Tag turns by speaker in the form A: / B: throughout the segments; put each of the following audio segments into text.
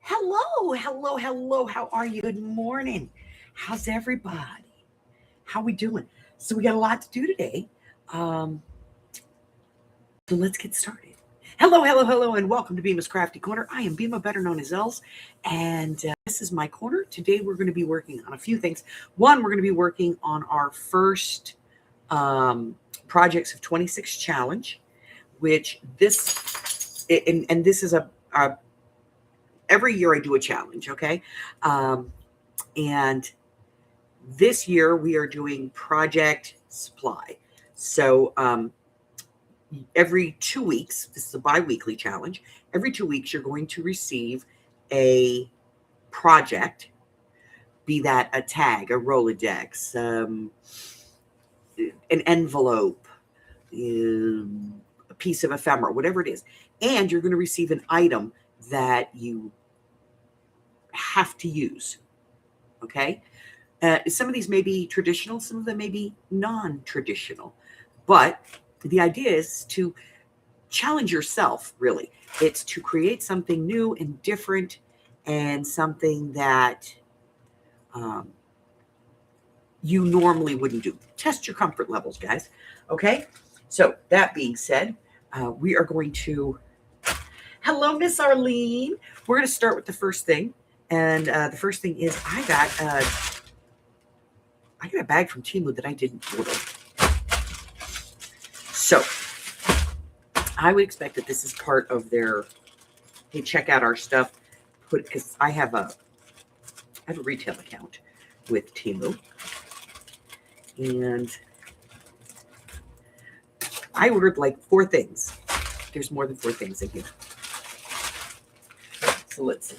A: Hello, hello, hello. How are you? Good morning. How's everybody? How we doing? So we got a lot to do today. Um, so let's get started. Hello, hello, hello, and welcome to Bema's Crafty Corner. I am Bema, better known as Els, and this is my corner. Today we're going to be working on a few things. One, we're going to be working on our first Projects of 26 challenge, which this is a every year I do a challenge, okay? And this year we are doing Project Supply. So every 2 weeks, this is a bi-weekly challenge, every 2 weeks you're going to receive a project, be that a tag, a Rolodex, an envelope, a piece of ephemera, whatever it is. And you're going to receive an item that you have to use, okay? Some of these may be traditional, some of them may be non-traditional, but the idea is to challenge yourself, really. It's to create something new and different and something that you normally wouldn't do. Test your comfort levels, guys, okay? So that being said, we are going to, hello, Miss Arlene. We're going to start with the first thing. And the first thing is I got a bag from Temu that I didn't order. So I would expect that this is part of their, hey, check out our stuff. Because I have a retail account with Temu. And I ordered like 4 things. There's more than 4 things in here. So let's see.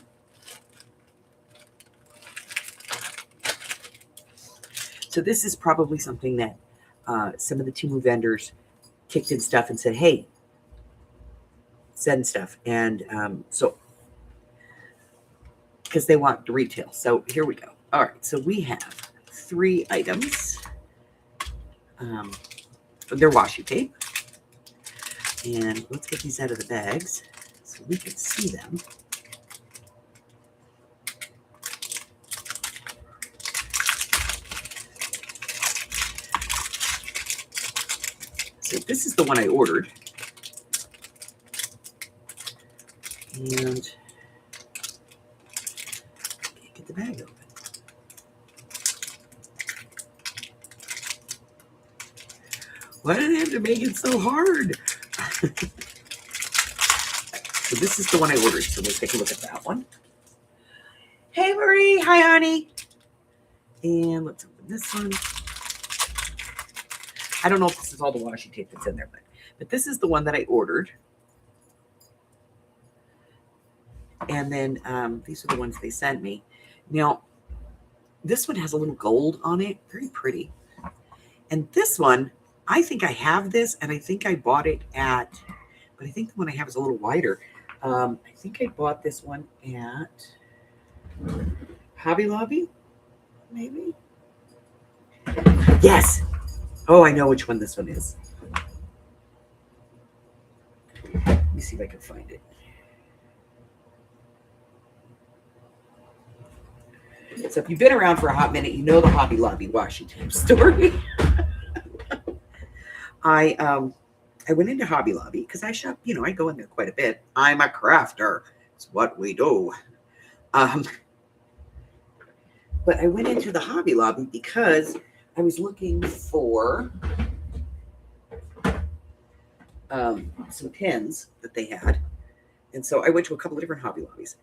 A: So this is probably something that some of the Temu vendors kicked in stuff and said, hey, send stuff. And so, because they want the retail. So here we go. All right. So we have 3 items. They're washi tape. And let's get these out of the bags so we can see them. So this is the one I ordered. And can't get the bag open. Why did they have to make it so hard? So this is the one I ordered. So let's take a look at that one. Hey, Marie. Hi, honey. And let's open this one. I don't know if this is all the washi tape that's in there, but this is the one that I ordered. And then these are the ones they sent me. Now, this one has a little gold on it. Very pretty. And this one, I think I have this, and I think I bought it at, but I think the one I have is a little wider. I think I bought this one at Hobby Lobby, maybe? Yes. Oh, I know which one this one is. Let me see if I can find it. So if you've been around for a hot minute, you know the Hobby Lobby washi tape story. I went into Hobby Lobby because I shop, I go in there quite a bit. I'm a crafter. It's what we do. But I went into the Hobby Lobby because I was looking for some pins that they had. And so I went to a couple of different Hobby Lobbies.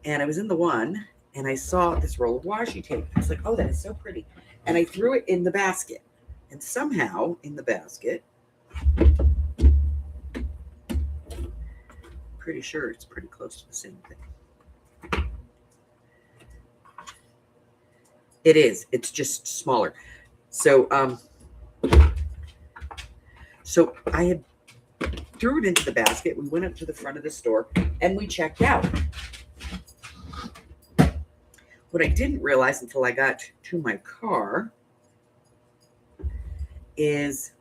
A: And I was in the one, and I saw this roll of washi tape. I was like, oh, that is so pretty. And I threw it in the basket. And somehow, in the basket, pretty sure it's pretty close to the same thing. It is. It's just smaller. So I had threw it into the basket. We went up to the front of the store and we checked out. What I didn't realize until I got to my car is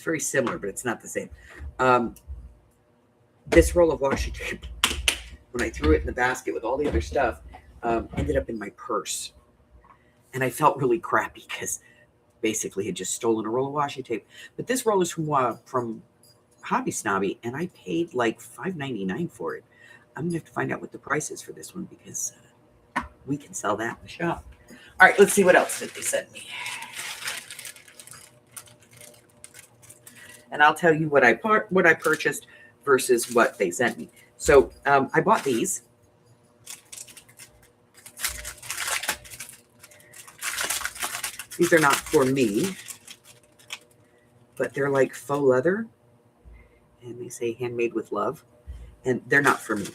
A: very similar, but it's not the same. This roll of washi tape, when I threw it in the basket with all the other stuff, ended up in my purse. And I felt really crappy because basically had just stolen a roll of washi tape. But this roll is from Hobby Snobby, and I paid like $5.99 for it. I'm going to have to find out what the price is for this one because we can sell that in the shop. All right, let's see what else did they send me. And I'll tell you what I purchased versus what they sent me. So I bought these. These are not for me, but they're like faux leather. And they say handmade with love. And they're not for me.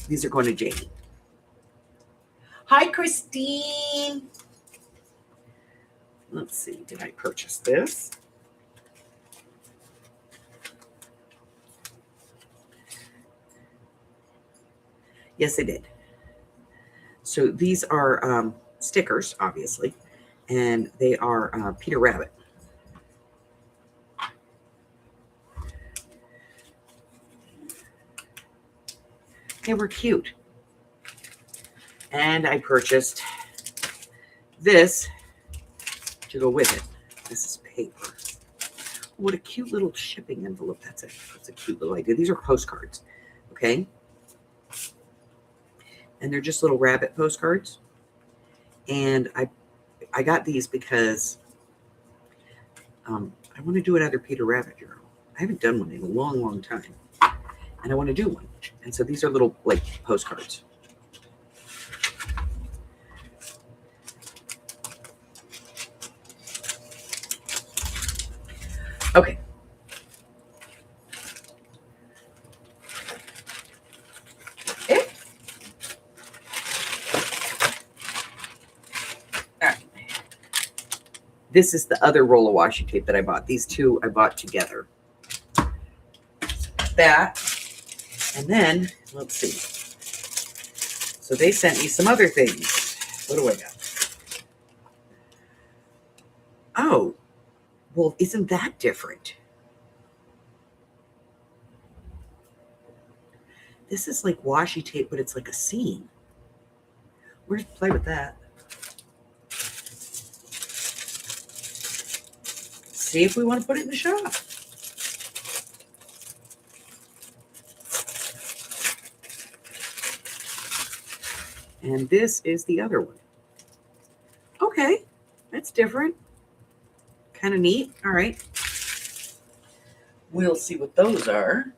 A: These are going to Jamie. Hi, Christine. Let's see. Did I purchase this? Yes, I did. So these are stickers, obviously, and they are Peter Rabbit. They were cute. And I purchased this to go with it. This is paper. What a cute little shipping envelope. That's a cute little idea. These are postcards, okay? And they're just little rabbit postcards. And I got these because I want to do another Peter Rabbit journal. I haven't done one in a long, long time. And I want to do one. And so these are little, like, postcards. Okay. This is the other roll of washi tape that I bought. These two I bought together. That. And then, let's see. So they sent me some other things. What do I got? Oh, well, isn't that different? This is like washi tape, but it's like a scene. We're going to play with that. See if we want to put it in the shop. And this is the other one. Okay, that's different. Kind of neat. All right. We'll see what those are.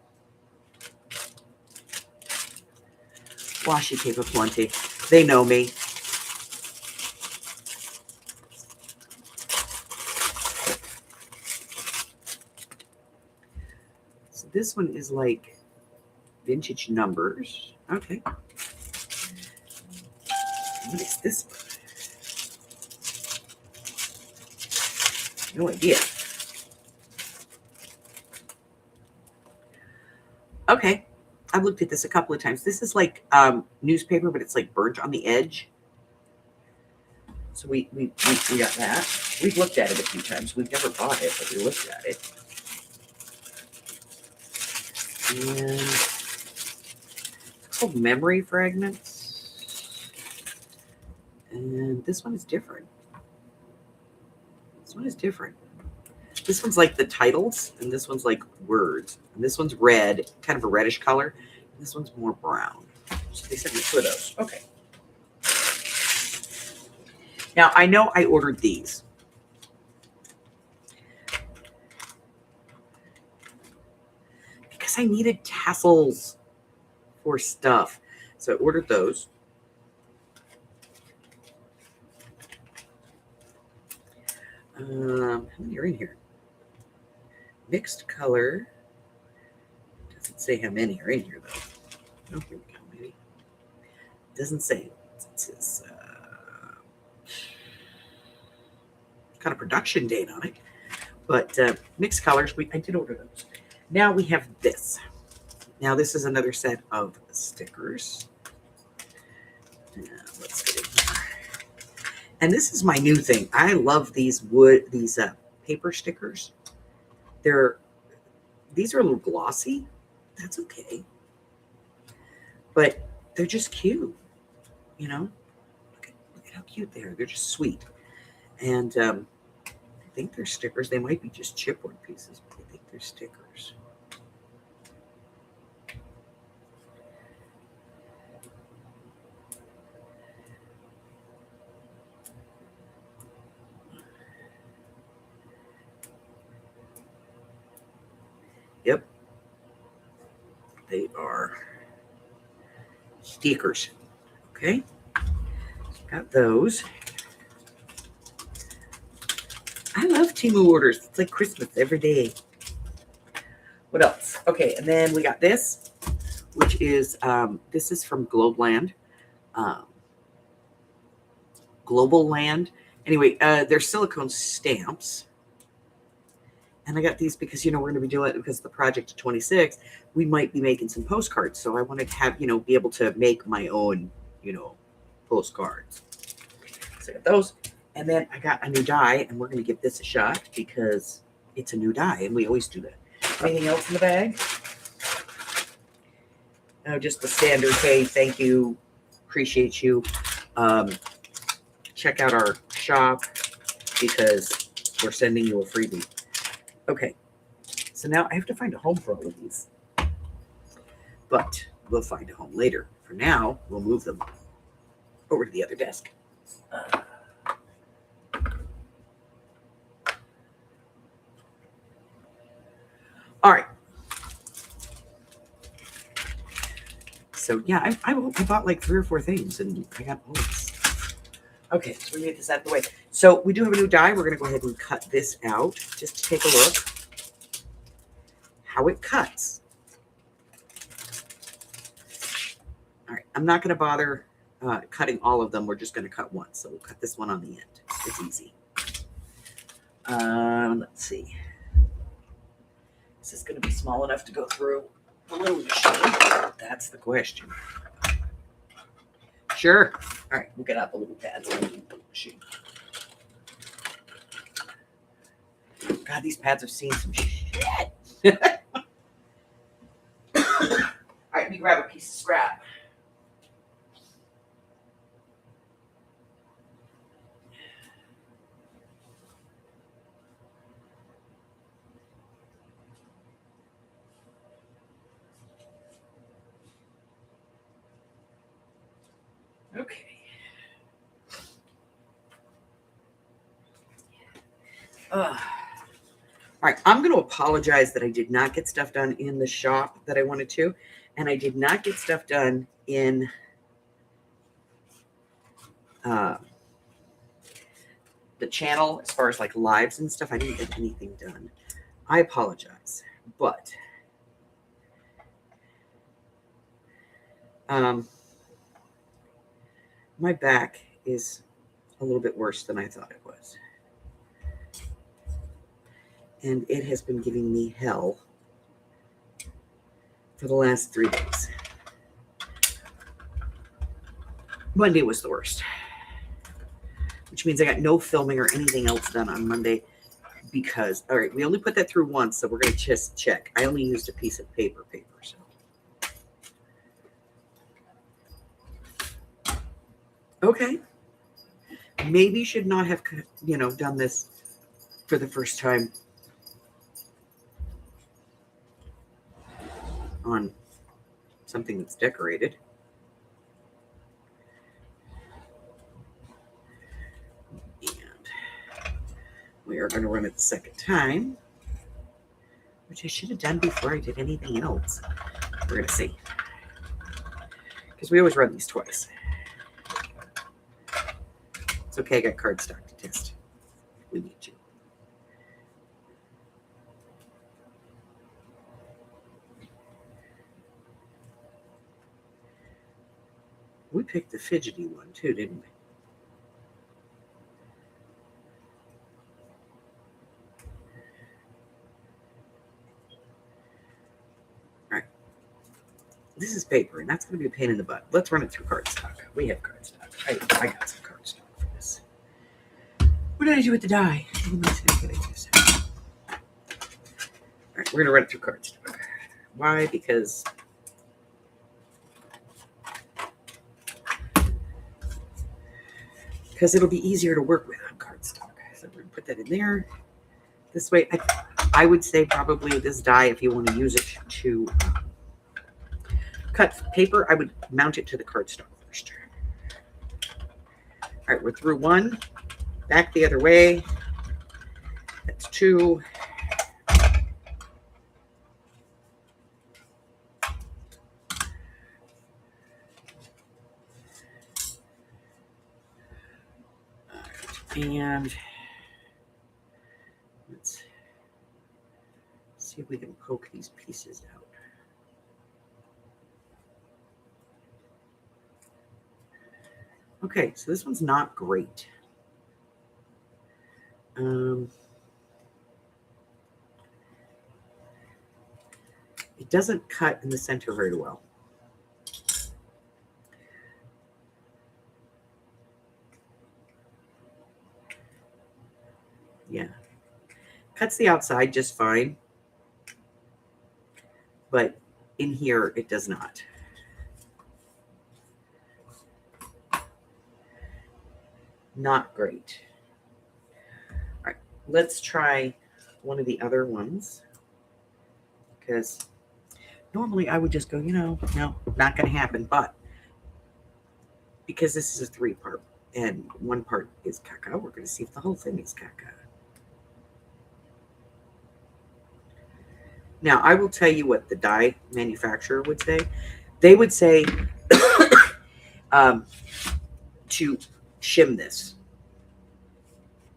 A: Washi tape aplenty. They know me. So this one is like vintage numbers. Okay. What is this one? No idea. Okay. I've looked at this a couple of times. This is like newspaper, but it's like burnt on the edge. So we got that. We've looked at it a few times. We've never bought it, but we looked at it. And it's called Memory Fragments. And this one is different. This one is different. This one's like the titles, and this one's like words. And this one's red, kind of a reddish color. And this one's more brown. So they sent me two of those. Okay. Now, I know I ordered these. Because I needed tassels for stuff. So I ordered those. How many are in here? Mixed color. Doesn't say how many are in here, though. Oh, here we go, maybe. Doesn't say. It says kind of production date on it. But mixed colors, I did order those. Now we have this. Now this is another set of stickers. Let's get in here. And this is my new thing. I love these paper stickers. These are a little glossy. That's okay. But they're just cute, you know? Look at how cute they are. They're just sweet. And I think they're stickers. They might be just chipboard pieces, but I think they're stickers. Yep. They are stickers. Okay. Got those. I love Temu orders. It's like Christmas every day. What else? Okay, and then we got this, which is this is from Globeland. Global Land. Anyway, they're silicone stamps. And I got these because, we're going to be doing it because of the project of 26. We might be making some postcards. So I wanted to have, be able to make my own, postcards. So I got those. And then I got a new die, and we're going to give this a shot because it's a new die, and we always do that. Anything else in the bag? Oh, just the standard, hey, thank you, appreciate you. Check out our shop because we're sending you a freebie. Okay, so now I have to find a home for all of these. But we'll find a home later. For now, we'll move them over to the other desk. All right. So, yeah, I bought like 3 or 4 things, and I got all this. Okay, so we get this out of the way. So we do have a new die. We're going to go ahead and cut this out just to take a look how it cuts. All right, I'm not going to bother cutting all of them. We're just going to cut one. So we'll cut this one on the end. It's easy. Let's see. Is this going to be small enough to go through the little machine? That's the question. Sure. All right, we'll get out the little pads and the machine. God, these pads have seen some shit. All right, let me grab a piece of scrap. Okay. All right, I'm going to apologize that I did not get stuff done in the shop that I wanted to, and I did not get stuff done in the channel as far as like lives and stuff. I didn't get anything done. I apologize, but my back is a little bit worse than I thought it was. And it has been giving me hell for the last 3 days. Monday was the worst, which means I got no filming or anything else done on Monday because, all right, we only put that through once, so we're going to just check. I only used a piece of paper, so. Okay. Maybe should not have, done this for the first time on something that's decorated. And we are going to run it the second time, which I should have done before I did anything else. We're going to see. Because we always run these twice. It's okay, I got cardstock to test. We need to. We picked the fidgety one too, didn't we? All right. This is paper, and that's going to be a pain in the butt. Let's run it through cardstock. We have cardstock. I got some cardstock for this. What did I do with the die? Let me see what I do. we're going to run it through cardstock. Why? Because it'll be easier to work with on cardstock. So we're going to put that in there. This way, I would say probably this die, if you want to use it to cut paper, I would mount it to the cardstock first. All right, we're through one. Back the other way. That's two. And let's see if we can poke these pieces out. Okay, so this one's not great. It doesn't cut in the center very well. Yeah. Cuts the outside just fine. But in here, it does not. Not great. All right, let's try one of the other ones. Because normally I would just go, no, not going to happen. But because this is a 3-part and 1 part is caca, we're going to see if the whole thing is caca. Now, I will tell you what the die manufacturer would say. They would say to shim this.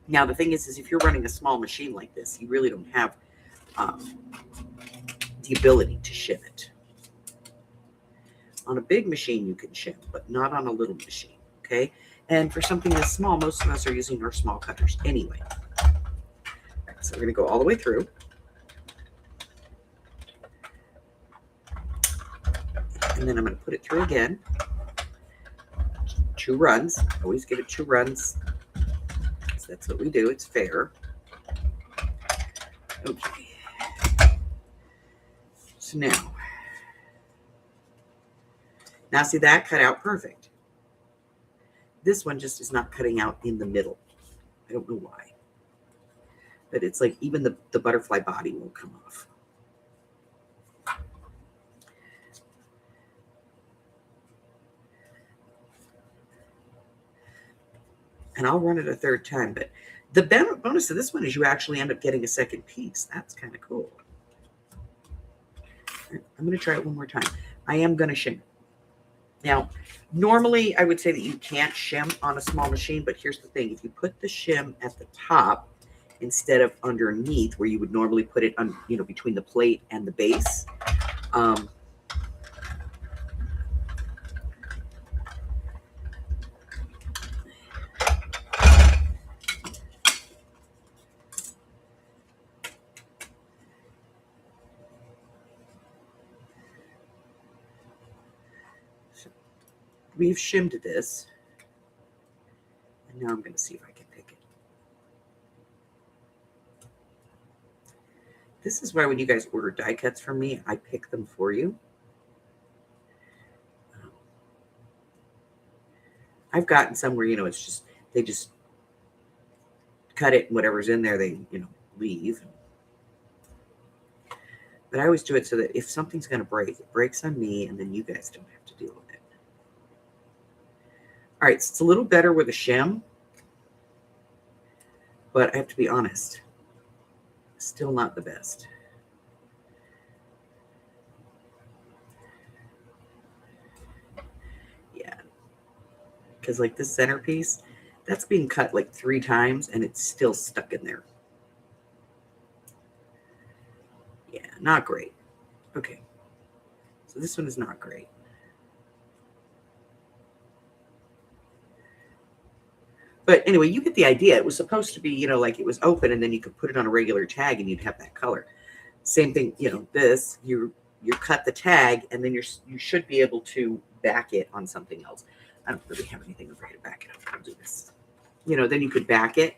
A: Now, the thing is if you're running a small machine like this, you really don't have the ability to shim it. On a big machine, you can shim, but not on a little machine, okay? And for something this small, most of us are using our small cutters anyway. All right, so we're going to go all the way through. And then I'm going to put it through again. 2 runs. Always give it 2 runs. So that's what we do. It's fair. Okay. So now see that cut out perfect. This one just is not cutting out in the middle. I don't know why. But it's like even the butterfly body will come off. And I'll run it a 3rd time. But the bonus of this one is you actually end up getting a 2nd piece. That's kind of cool. I'm going to try it one more time. I am going to shim. Now, normally I would say that you can't shim on a small machine, but here's the thing. If you put the shim at the top instead of underneath where you would normally put it on, between the plate and the base, we've shimmed this, and now I'm going to see if I can pick it. This is why when you guys order die cuts from me, I pick them for you. I've gotten some where, it's just, they just cut it and whatever's in there, they, leave. But I always do it so that if something's going to break, it breaks on me, and then you guys don't have to deal with it. All right, so it's a little better with a shim, but I have to be honest, still not the best. Yeah, because like this centerpiece, that's being cut like 3 times, and it's still stuck in there. Yeah, not great. Okay, so this one is not great. But anyway, you get the idea. It was supposed to be, like it was open, and then you could put it on a regular tag, and you'd have that color. Same thing, this, you cut the tag, and then you should be able to back it on something else. I don't really have anything over here to back it up. I'll do this. Then you could back it,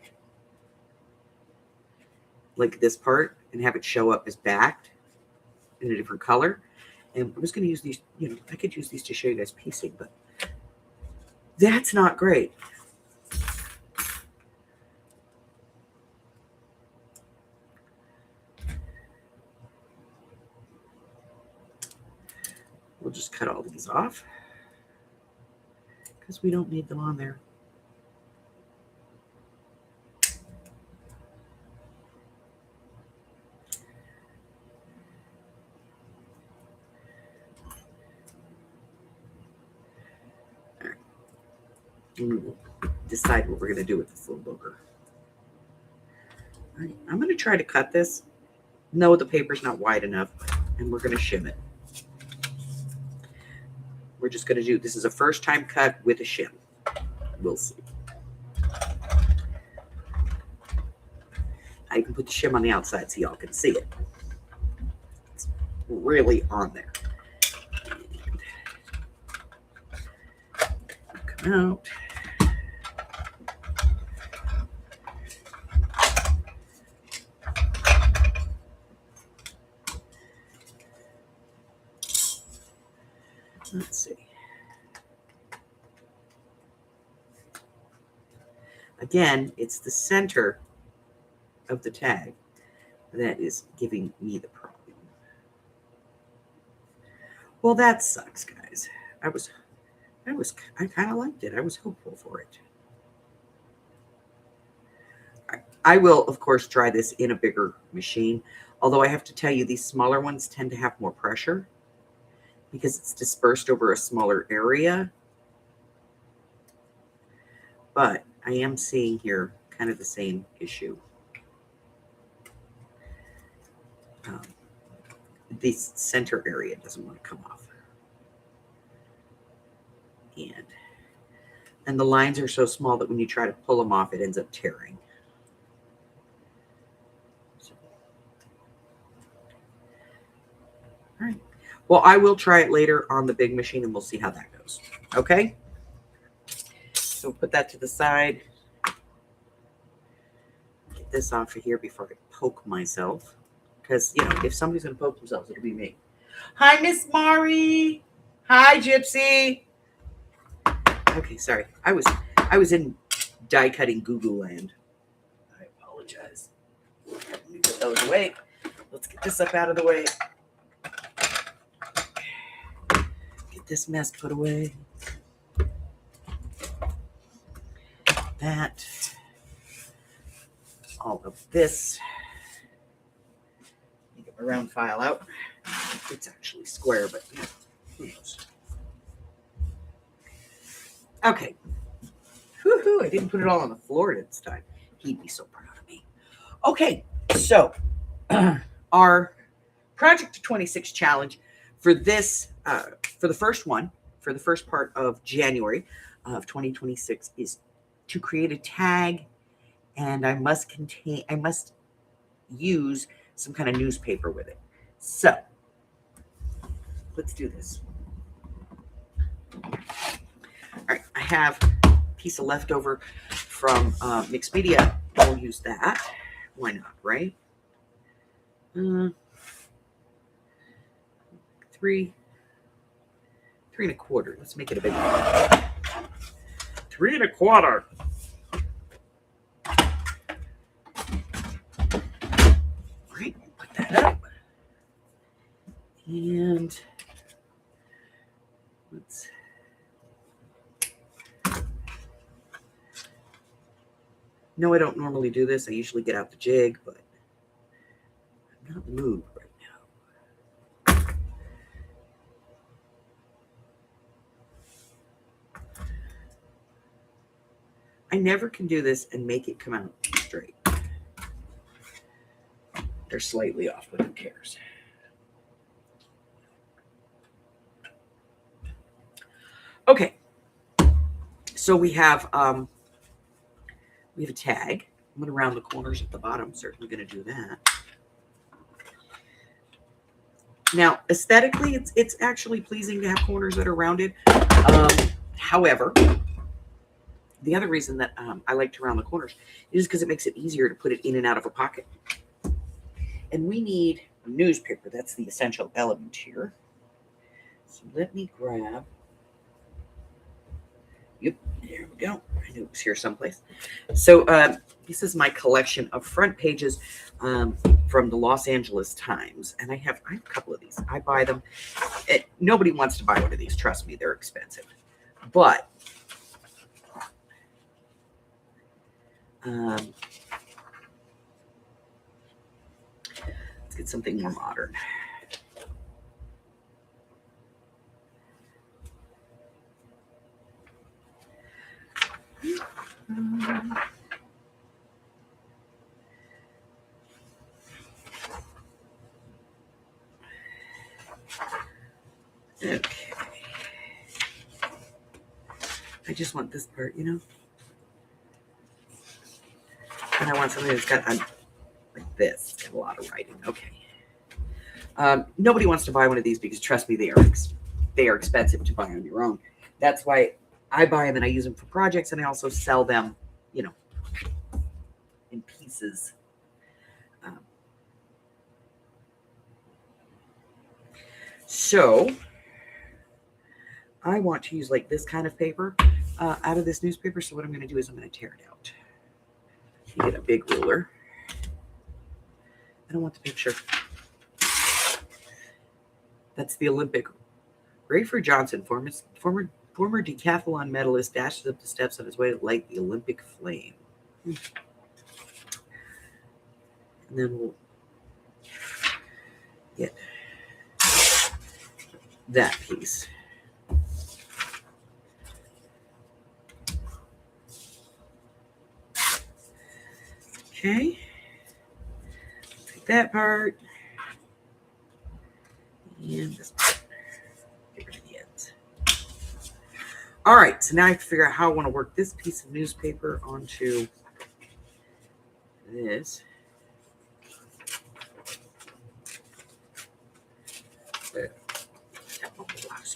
A: like this part and have it show up as backed in a different color. And I'm just going to use these, I could use these to show you guys piecing, but that's not great. We'll just cut all these off because we don't need them on there. All right. And we will decide what we're going to do with this little booger. All right. I'm going to try to cut this. No, the paper's not wide enough, and we're going to shim it. We're just going to do, this is a first time cut with a shim. We'll see. I can put the shim on the outside so y'all can see it. It's really on there. Come out. Let's see. Again, it's the center of the tag that is giving me the problem. Well, that sucks, guys. I kind of liked it. I was hopeful for it. I will, of course, try this in a bigger machine. Although I have to tell you, these smaller ones tend to have more pressure because it's dispersed over a smaller area. But I am seeing here kind of the same issue. This center area doesn't want to come off. And the lines are so small that when you try to pull them off, it ends up tearing. So. All right. Well, I will try it later on the big machine and we'll see how that goes. Okay? So put that to the side. Get this off of here before I poke myself. Because, if somebody's going to poke themselves, it'll be me. Hi, Miss Mari. Hi, Gypsy. Okay, sorry. I was in die cutting Google land. I apologize. Let me put those away. Let's get this up out of the way. Get this mess put away. That. All of this. Get my round file out. It's actually square, but who knows? Okay. Woohoo! I didn't put it all on the floor this time. He'd be so proud of me. Okay, so our Project to 26 challenge for this, for the first one, for the first part of January of 2026 is to create a tag, and I must use some kind of newspaper with it. So let's do this. All right, I have a piece of leftover from mixed media. I'll use that. Why not, right? 3 3.25. Let's make it a big one. 3.25. All right, put that up. And let's. No, I don't normally do this. I usually get out the jig, but I'm not in the mood right now. I never can do this and make it come out straight. They're slightly off, but who cares? Okay. So we have a tag. I'm going to round the corners at the bottom. Certainly going to do that. Now, aesthetically, it's actually pleasing to have corners that are rounded. However, the other reason that I like to round the corners is because it makes it easier to put it in and out of a pocket. And we need a newspaper. That's the essential element here. So let me grab. Yep, there we go. I knew it was here someplace. So this is my collection of front pages from the Los Angeles Times. And I have a couple of these. I buy them. Nobody wants to buy one of these. Trust me, they're expensive. But let's get something more modern. Okay. I just want this part, you know? And I want something that's got like this. It's got a lot of writing. Okay. Nobody wants to buy one of these because, trust me, they are expensive to buy on your own. That's why I buy them and I use them for projects, and I also sell them, you know, in pieces. So I want to use like this kind of paper out of this newspaper. So what I'm going to do is I'm going to tear it out. You get a big ruler. I don't want the picture. That's the Olympic. Rayford Johnson, former decathlon medalist, dashes up the steps on his way to light the Olympic flame. And then we'll get that piece. Okay. Take that part. And this part. Get rid of the ends. All right, so now I have to figure out how I want to work this piece of newspaper onto this.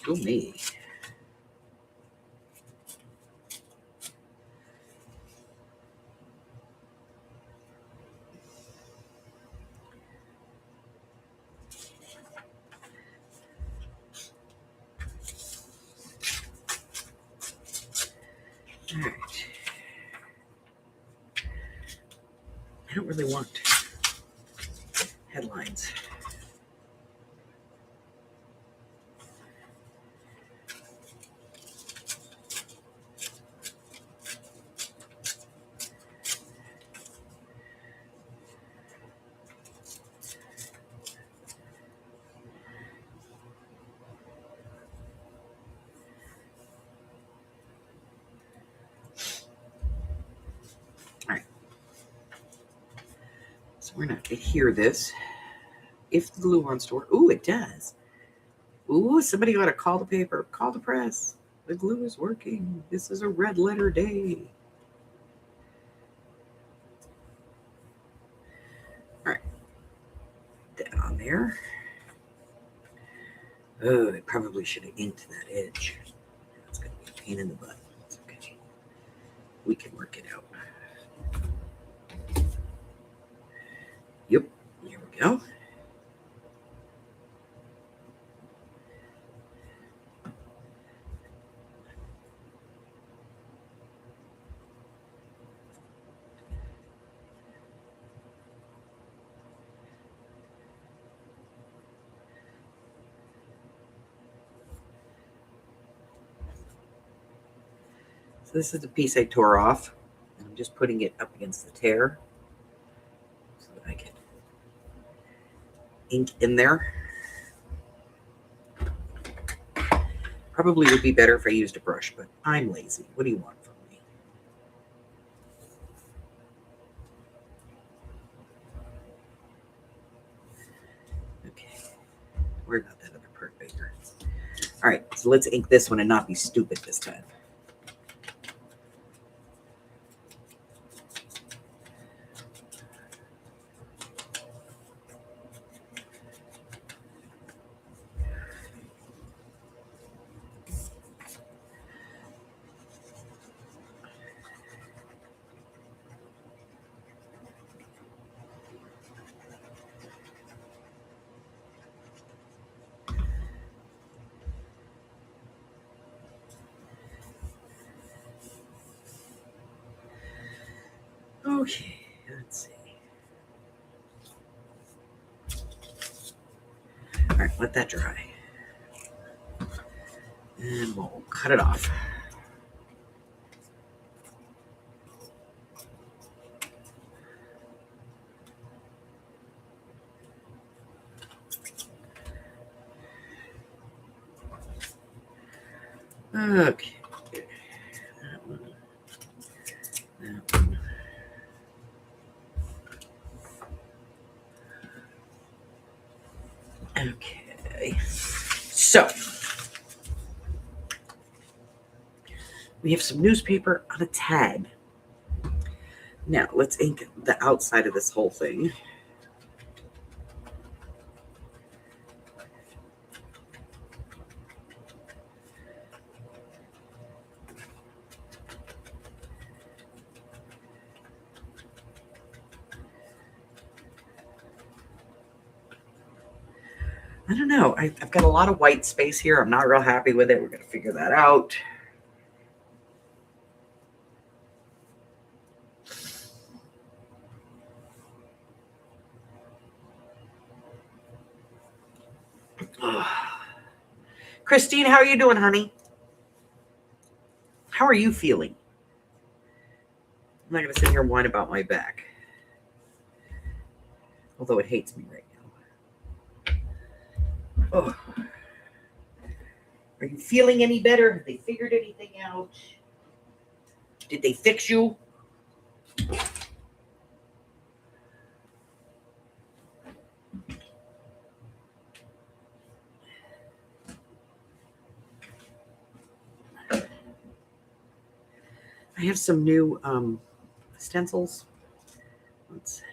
A: Go me. All right. I don't really want headlines. All right. So we're not going to hear this. If the glue wants to work. Ooh, it does. Ooh, somebody ought to call the paper. Call the press. The glue is working. This is a red letter day. All right. That on there. Oh, I probably should have inked that edge. It's going to be a pain in the butt. It's okay. We can work it out. Yep. Here we go. So this is the piece I tore off. And I'm just putting it up against the tear so that I can ink in there. Probably would be better if I used a brush, but I'm lazy. What do you want from me? Okay. Where got that other part bigger? All right, so let's ink this one and not be stupid this time. Okay, let's see. All right, let that dry. And we'll cut it off. Okay. That one. That one. Okay. So we have some newspaper on a tag. Now let's ink the outside of this whole thing. I don't know. I've got a lot of white space here. I'm not real happy with it. We're going to figure that out. Christine, how are you doing, honey? How are you feeling? I'm not going to sit here and whine about my back. Although it hates me right now. Oh. Are you feeling any better? Have they figured anything out? Did they fix you? I have some new stencils. Let's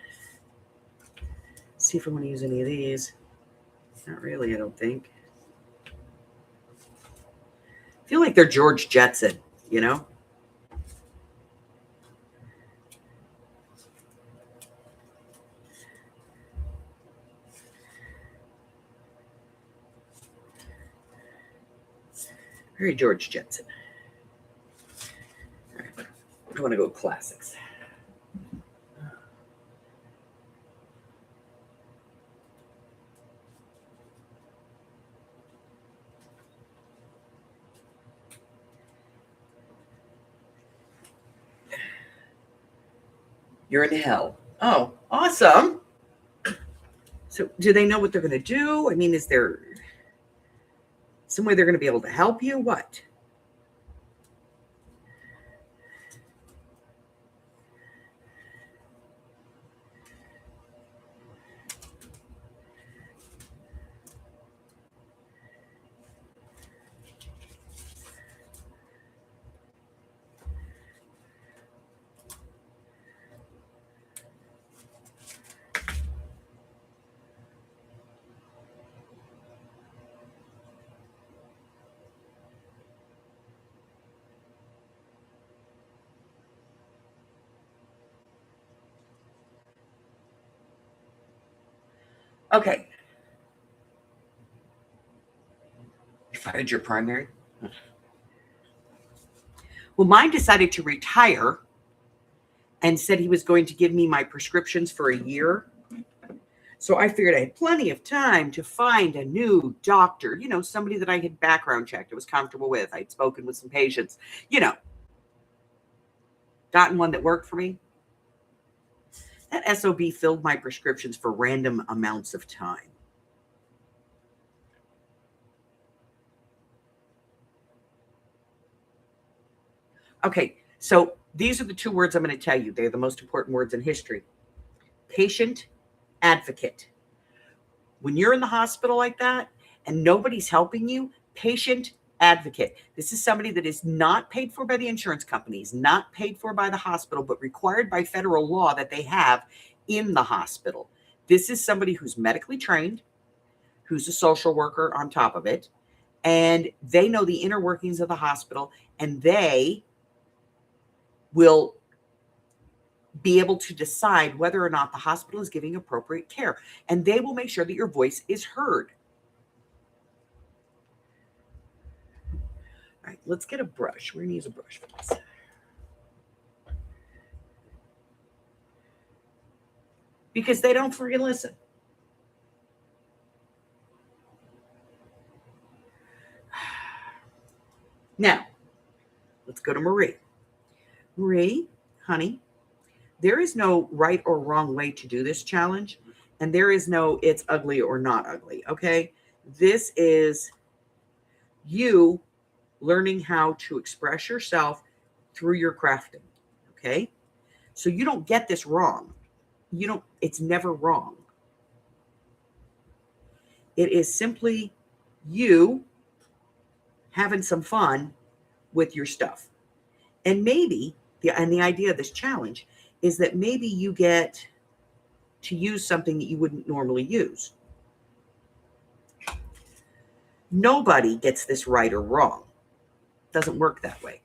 A: see if I want to use any of these. Not really, I don't think. I feel like they're George Jetson, you know? Very George Jetson. All right. I want to go classics. You're in hell. Oh, awesome. So do they know what they're going to do? I mean, is there some way they're going to be able to help you? What? Okay. You fired your primary? Well, mine decided to retire and said he was going to give me my prescriptions for a year. So I figured I had plenty of time to find a new doctor, you know, somebody that I had background checked, I was comfortable with. I'd spoken with some patients, you know, gotten one that worked for me. That SOB filled my prescriptions for random amounts of time. Okay, so these are the two words I'm going to tell you. They're the most important words in history. Patient advocate. When you're in the hospital like that and nobody's helping you, patient advocate. This is somebody that is not paid for by the insurance companies, not paid for by the hospital, but required by federal law that they have in the hospital. This is somebody who's medically trained, who's a social worker on top of it, and they know the inner workings of the hospital, and they will be able to decide whether or not the hospital is giving appropriate care, and they will make sure that your voice is heard. All right, let's get a brush. We're going to use a brush for this. because they don't freaking listen. Now, let's go to Marie. Marie, honey, there is no right or wrong way to do this challenge. And there is no it's ugly or not ugly, okay? This is you learning how to express yourself through your crafting, okay? So you don't get this wrong. It's never wrong. It is simply you having some fun with your stuff. And maybe the idea of this challenge is that maybe you get to use something that you wouldn't normally use. Nobody gets this right or wrong. It doesn't work that way.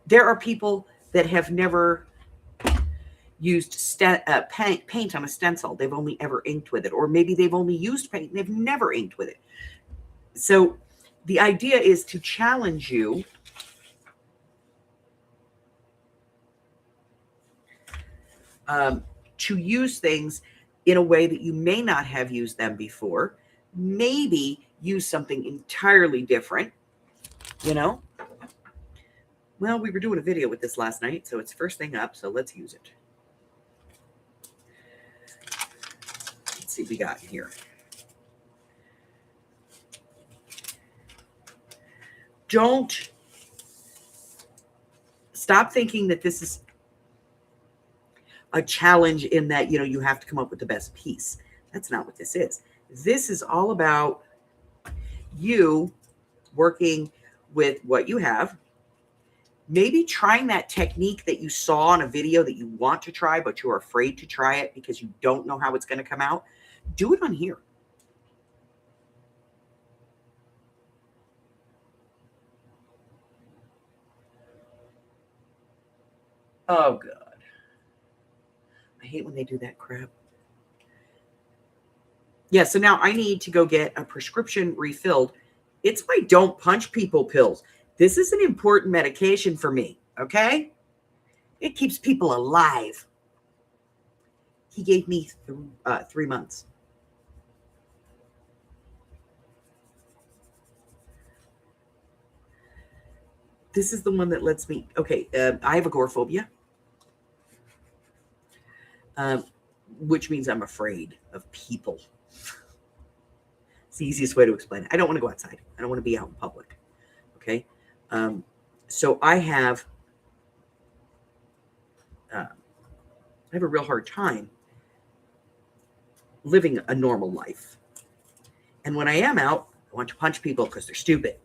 A: There are people that have never used paint on a stencil. They've only ever inked with it. Or maybe they've only used paint and they've never inked with it. So the idea is to challenge you to use things in a way that you may not have used them before. Maybe use something entirely different, you know? Well, we were doing a video with this last night, so it's first thing up, so let's use it. Let's see what we got here. Don't stop thinking that this is a challenge in that, you have to come up with the best piece. That's not what this is. This is all about you working with what you have, maybe trying that technique that you saw on a video that you want to try, but you're afraid to try it because you don't know how it's going to come out. Do it on here. Oh, God. I hate when they do that crap. Yeah, so now I need to go get a prescription refilled. It's my don't punch people pills. This is an important medication for me, okay? It keeps people alive. He gave me 3 months. This is the one that lets me, okay, I have agoraphobia. Which means I'm afraid of people. It's the easiest way to explain it. I don't want to go outside. I don't want to be out in public. Okay. So I have a real hard time living a normal life. And when I am out, I want to punch people because they're stupid.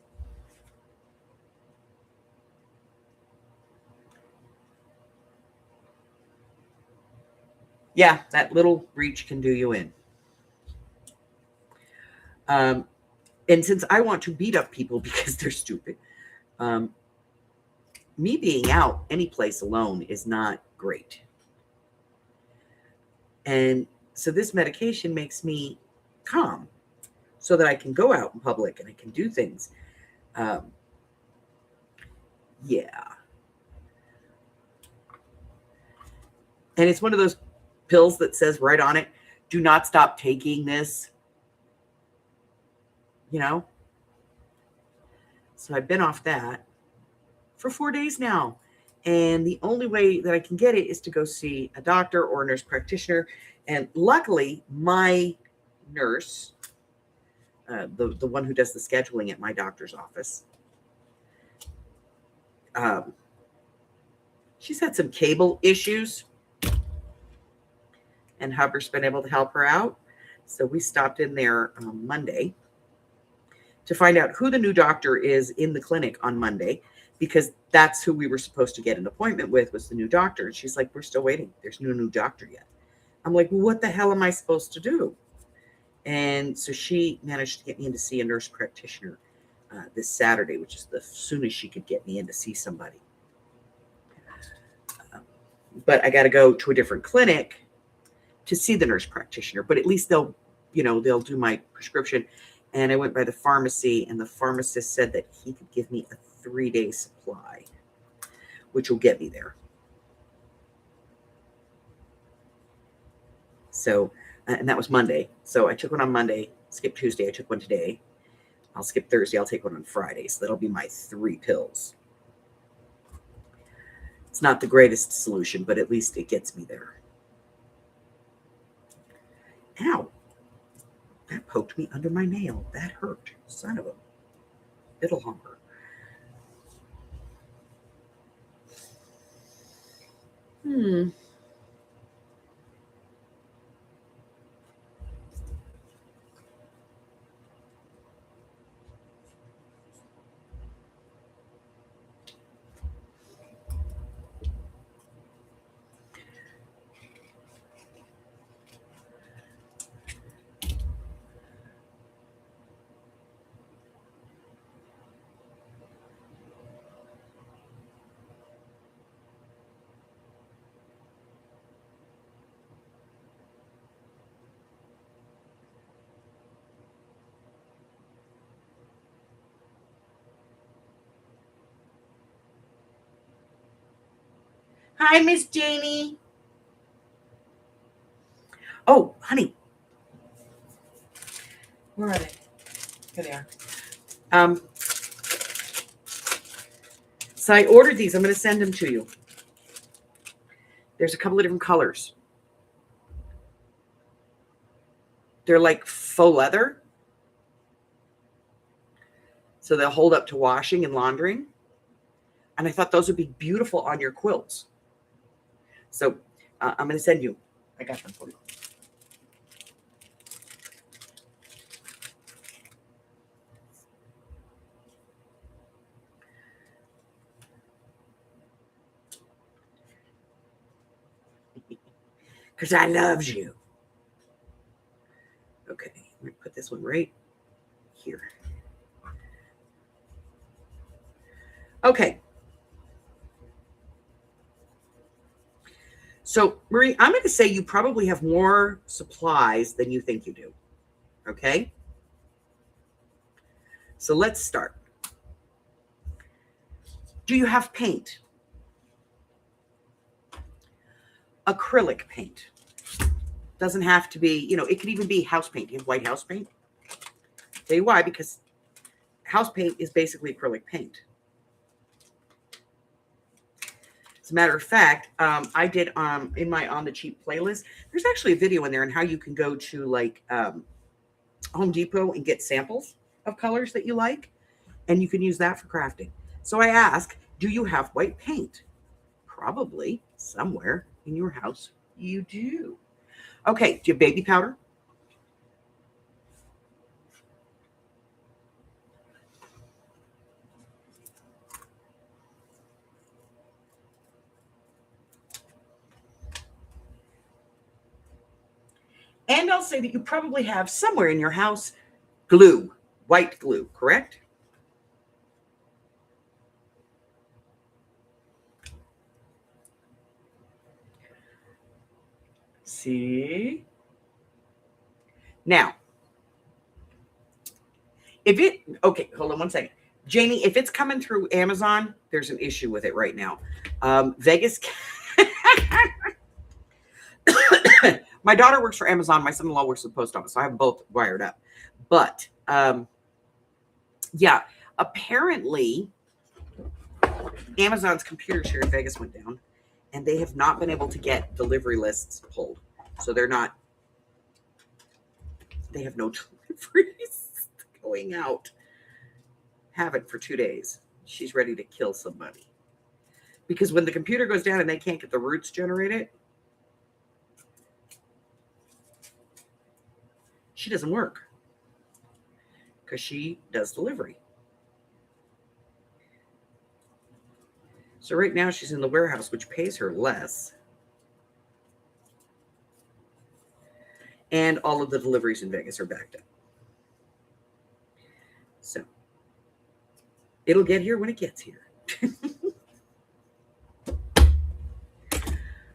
A: Yeah, that little reach can do you in. And since I want to beat up people because they're stupid, me being out any place alone is not great. And so this medication makes me calm so that I can go out in public and I can do things. Yeah. And it's one of those pills that says right on it, do not stop taking this. So I've been off that for 4 days now. And the only way that I can get it is to go see a doctor or a nurse practitioner. And luckily, my nurse, the one who does the scheduling at my doctor's office, she's had some cable issues. And Hubbard's been able to help her out. So we stopped in there on Monday to find out who the new doctor is in the clinic on Monday, because that's who we were supposed to get an appointment with, was the new doctor. And she's like, we're still waiting. There's no new doctor yet. I'm like, well, what the hell am I supposed to do? And so she managed to get me in to see a nurse practitioner this Saturday, which is the soonest she could get me in to see somebody. But I got to go to a different clinic to see the nurse practitioner, but at least they'll do my prescription. And I went by the pharmacy, and the pharmacist said that he could give me a 3-day supply, which will get me there. So, and that was Monday. So I took one on Monday, skipped Tuesday. I took one today. I'll skip Thursday. I'll take one on Friday. So that'll be my 3 pills. It's not the greatest solution, but at least it gets me there. Ow. That poked me under my nail. That hurt. Son of a little humper. Hi, Miss Janie. Oh, honey. Where are they? Here they are. So I ordered these. I'm going to send them to you. There's a couple of different colors. They're like faux leather. So they'll hold up to washing and laundering. And I thought those would be beautiful on your quilts. So I'm going to send you. I got them for you. Because I loves you. Okay, I'm going to put this one right here. Okay. So, Marie, I'm going to say you probably have more supplies than you think you do. Okay? So let's start. Do you have paint? Acrylic paint. Doesn't have to be, it could even be house paint. You have white house paint? Tell you why, because house paint is basically acrylic paint. As a matter of fact, I did in my On the Cheap playlist, there's actually a video in there on how you can go to like Home Depot and get samples of colors that you like, and you can use that for crafting. So I ask, do you have white paint? Probably somewhere in your house you do. Okay, do you have baby powder? And I'll say that you probably have somewhere in your house glue, white glue, correct? See? Now, okay, hold on one second. Janie, if it's coming through Amazon, there's an issue with it right now. Vegas. My daughter works for Amazon. My son-in-law works for the post office. So I have them both wired up. But yeah, apparently Amazon's computers here in Vegas went down, and they have not been able to get delivery lists pulled. So they have no deliveries going out. Haven't for 2 days. She's ready to kill somebody. Because when the computer goes down and they can't get the roots generated, she doesn't work. Because she does delivery. So right now she's in the warehouse, which pays her less. And all of the deliveries in Vegas are backed up. So it'll get here when it gets here.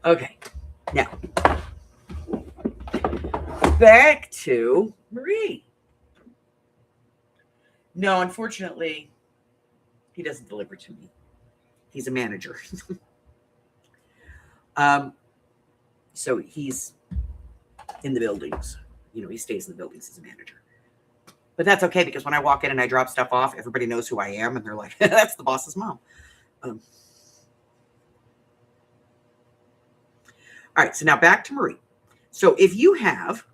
A: Okay. Now, back to Marie. No, unfortunately, he doesn't deliver to me. He's a manager. So he's in the buildings. You know, he stays in the buildings as a manager. But that's okay, because when I walk in and I drop stuff off, everybody knows who I am, and they're like, that's the boss's mom. All right, so now back to Marie. So if you have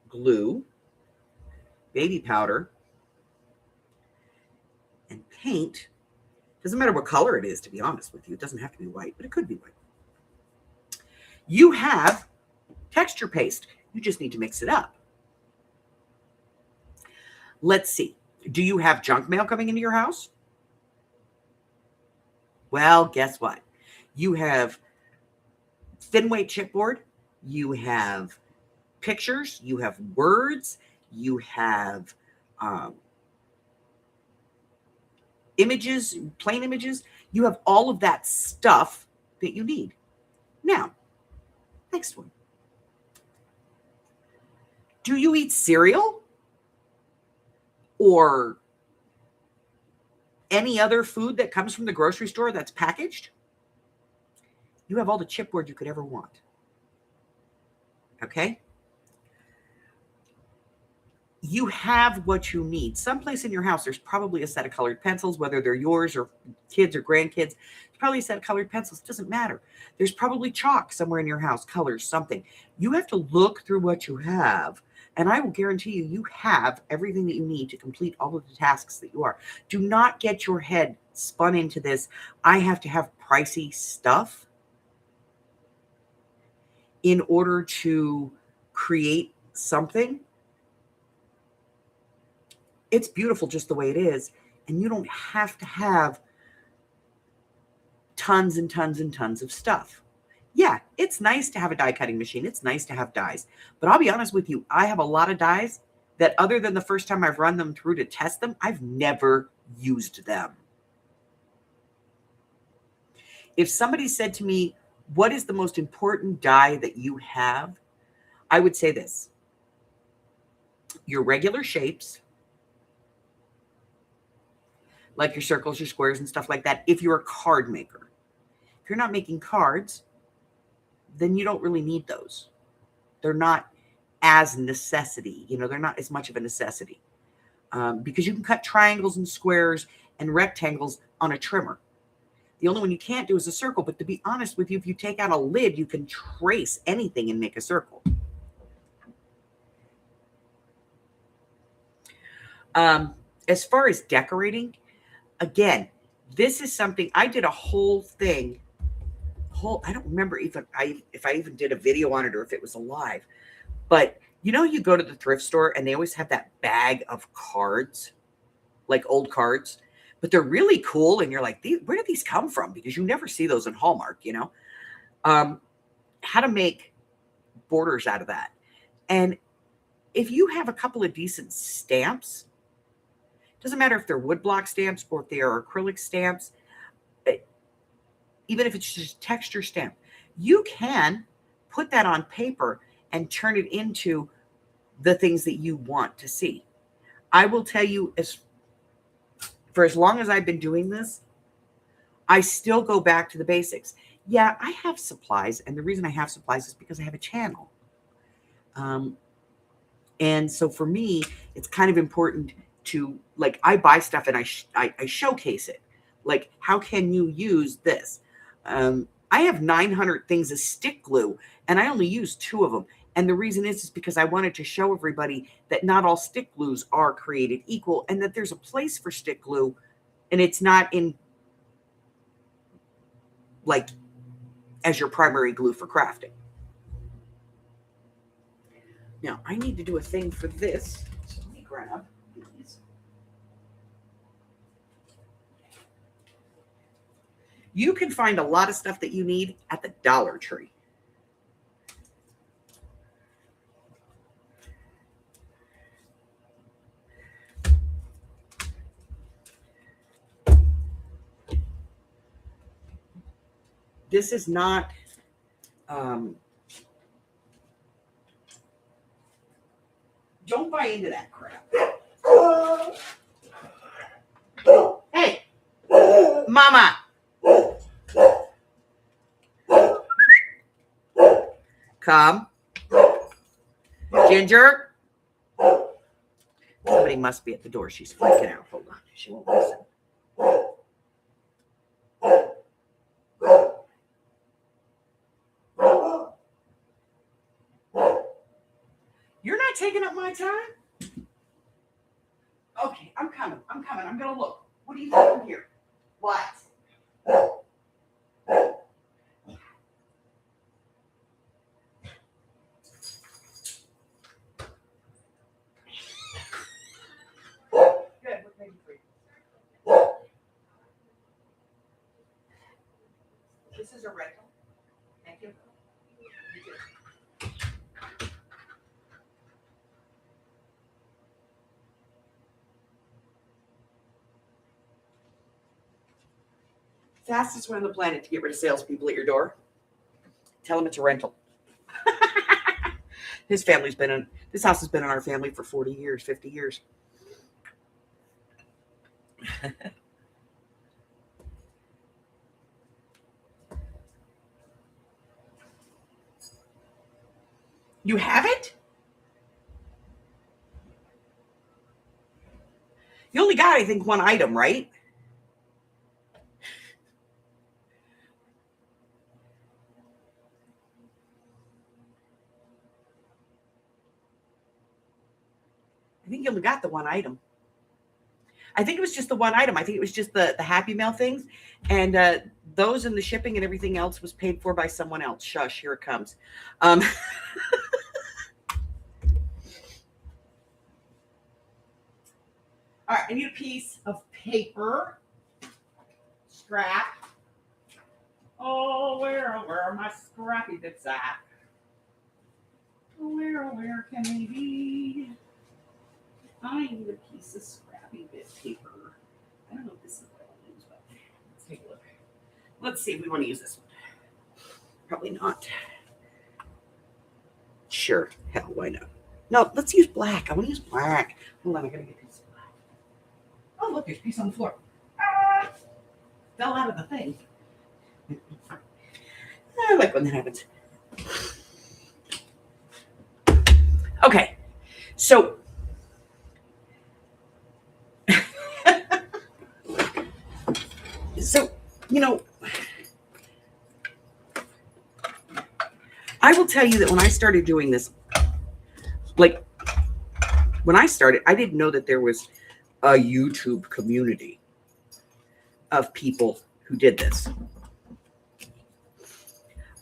A: glue, baby powder, and paint, doesn't matter what color it is, to be honest with you. It doesn't have to be white, but it could be white. You have texture paste. You just need to mix it up. Let's see. Do you have junk mail coming into your house? Well, guess what? You have thin weight chipboard. You have pictures. You have words. You have images, plain images. You have all of that stuff that you need. Now, next one. Do you eat cereal or any other food that comes from the grocery store that's packaged? You have all the chipboard you could ever want. Okay? You have what you need. Someplace in your house, there's probably a set of colored pencils, whether they're yours or kids or grandkids. There's probably a set of colored pencils. It doesn't matter. There's probably chalk somewhere in your house, colors, something. You have to look through what you have, and I will guarantee you, you have everything that you need to complete all of the tasks that you are. Do not get your head spun into this. I have to have pricey stuff in order to create something. It's beautiful just the way it is. And you don't have to have tons and tons and tons of stuff. Yeah, it's nice to have a die cutting machine. It's nice to have dies. But I'll be honest with you, I have a lot of dies that, other than the first time I've run them through to test them, I've never used them. If somebody said to me, what is the most important die that you have? I would say this: your regular shapes, like your circles, your squares, and stuff like that, if you're a card maker. If you're not making cards, then you don't really need those. They're not as necessity. You know, they're not as much of a necessity because you can cut triangles and squares and rectangles on a trimmer. The only one you can't do is a circle. But to be honest with you, if you take out a lid, you can trace anything and make a circle. As far as decorating, again, this is something I did a whole thing. I don't remember if I even did a video on it or if it was alive. But you know, you go to the thrift store and they always have that bag of cards, like old cards, but they're really cool. And you're like, where did these come from? Because you never see those in Hallmark, you know. How to make borders out of that. And if you have a couple of decent stamps, doesn't matter if they're woodblock stamps or if they are acrylic stamps, even if it's just texture stamp, you can put that on paper and turn it into the things that you want to see. I will tell you, for as long as I've been doing this, I still go back to the basics. Yeah, I have supplies, and the reason I have supplies is because I have a channel. And so for me, it's kind of important to, like, I buy stuff and I showcase it. Like, how can you use this? I have 900 things of stick glue, and I only use 2 of them. And the reason is because I wanted to show everybody that not all stick glues are created equal, and that there's a place for stick glue, and it's not in, like, as your primary glue for crafting. Now, I need to do a thing for this. So let me grab these. You can find a lot of stuff that you need at the Dollar Tree. This is not don't buy into that crap. Hey, Mama. Come. Ginger. Somebody must be at the door. She's freaking out. Hold on. She won't listen. You're not taking up my time? Okay, I'm coming. I'm going to look. What do you think from here? What? Good. What can I do for you? This is a rental. Thank you. Fastest way on the planet to get rid of salespeople at your door. Tell them it's a rental. This house has been in our family for 40 years, 50 years. You haven't? You only got, I think, one item, right? I think you only got the one item. I think it was just the one item. I think it was just the Happy Mail things. And those and the shipping and everything else was paid for by someone else. Shush, here it comes. All right, I need a piece of paper. Scrap. Oh, where are my scrappy bits at? Where can they be? I need a piece of scrappy bit paper. I don't know if this is what I'll use, but let's take a look. Let's see if we want to use this one. Probably not. Sure. Hell, why not? No, let's use black. I want to use black. Hold on, I gotta get a piece of black. Oh, look, there's a piece on the floor. Ah, fell out of the thing. I like when that happens. Okay, so I will tell you that when I started doing this, like when I started, I didn't know that there was a YouTube community of people who did this.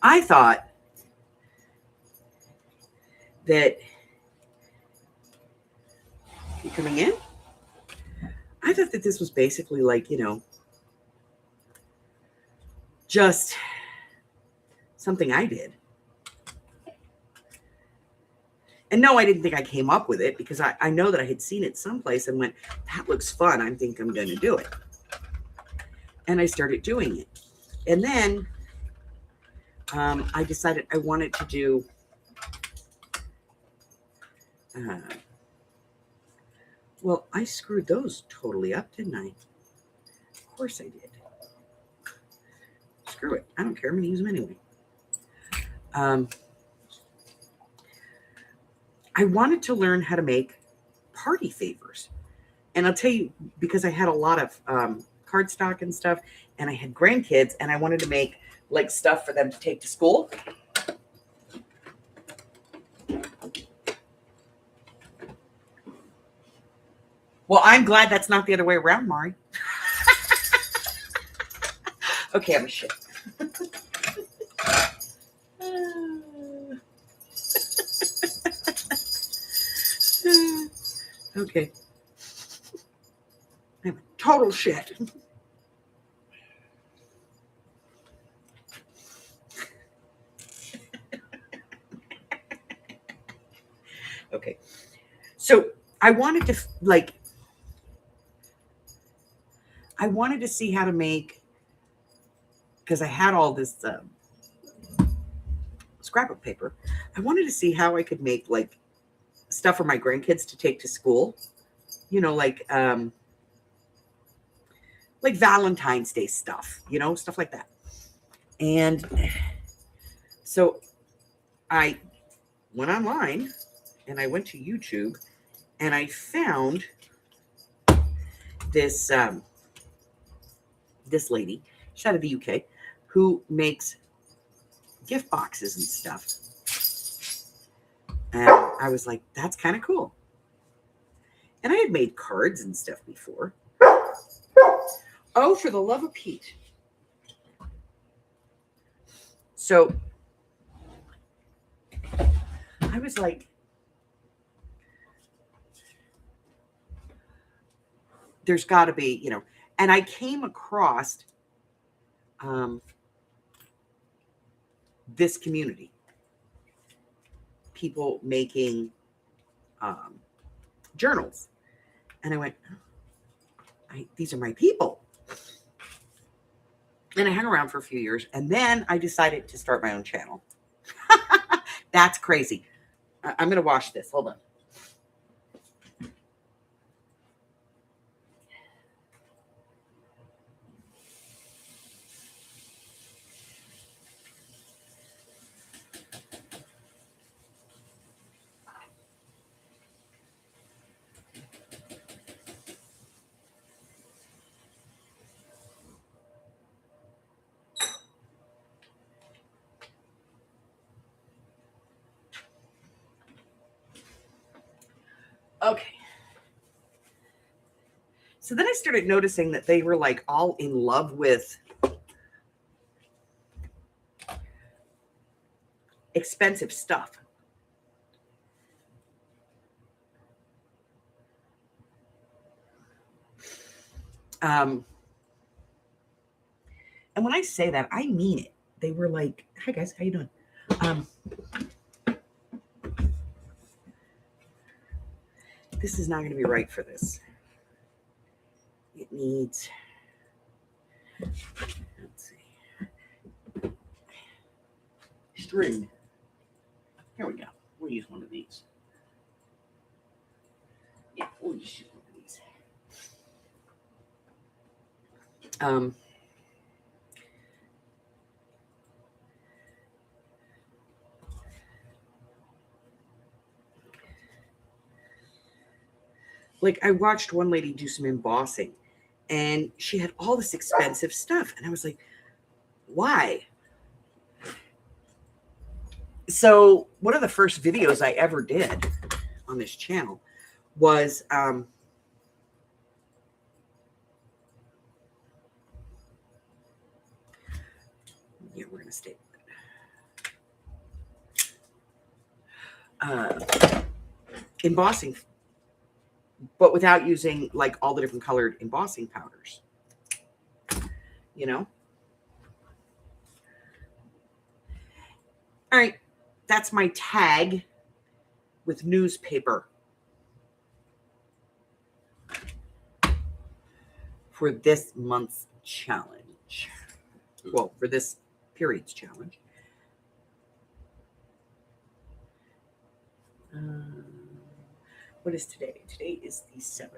A: I thought that you coming in? I thought that this was basically like, just something I did. And no, I didn't think I came up with it because I know that I had seen it someplace and went, that looks fun. I think I'm going to do it. And I started doing it. And then I decided I wanted to do well, I screwed those totally up, didn't I? Of course I did. Screw it. I don't care. I'm going to use them anyway. I wanted to learn how to make party favors. And I'll tell you, because I had a lot of cardstock and stuff, and I had grandkids, and I wanted to make like stuff for them to take to school. Well, I'm glad that's not the other way around, Mari. Okay, I'm a shit. Okay. I'm a total shit. Okay. So I wanted to I wanted to see how to make, because I had all this scrapbook paper. I wanted to see how I could make like stuff for my grandkids to take to school, like Valentine's Day stuff, stuff like that. And so I went online and I went to YouTube and I found this this lady, she's out of the UK, who makes gift boxes and stuff. And I was like, that's kind of cool. And I had made cards and stuff before. Oh, for the love of Pete. So I was like, there's got to be, you know, and I came across this community, people making journals. And I went, these are my people. And I hung around for a few years. And then I decided to start my own channel. That's crazy. I'm going to wash this. Hold on. Okay. So then I started noticing that they were like all in love with expensive stuff. And when I say that, I mean it. They were like, hi guys, how you doing? This is not going to be right for this. It needs, let's see, string. Here we go. We'll use one of these. Yeah, we'll just use one of these. Like I watched one lady do some embossing and she had all this expensive stuff. And I was like, why? So one of the first videos I ever did on this channel was, yeah, we're going to stay with it. Embossing, but without using like all the different colored embossing powders, you know? All right. That's my tag with newspaper for this month's challenge. Well, for this period's challenge. What is today? Today is the 7th.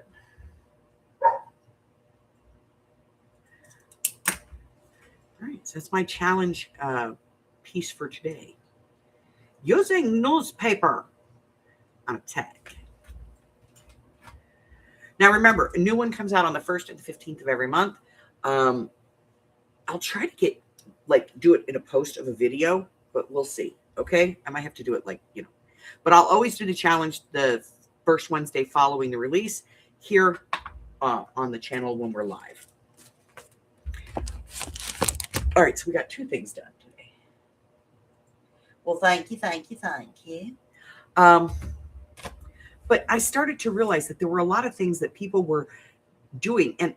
A: All right, so that's my challenge piece for today. Using newspaper on a tag. Now remember, a new one comes out on the 1st and the 15th of every month. I'll try to get, like, do it in a post of a video, but we'll see, okay? I might have to do it, like, you know. But I'll always do the challenge the first Wednesday following the release here on the channel when we're live. All right, so we got 2 things done today. Well, thank you. But I started to realize that there were a lot of things that people were doing. And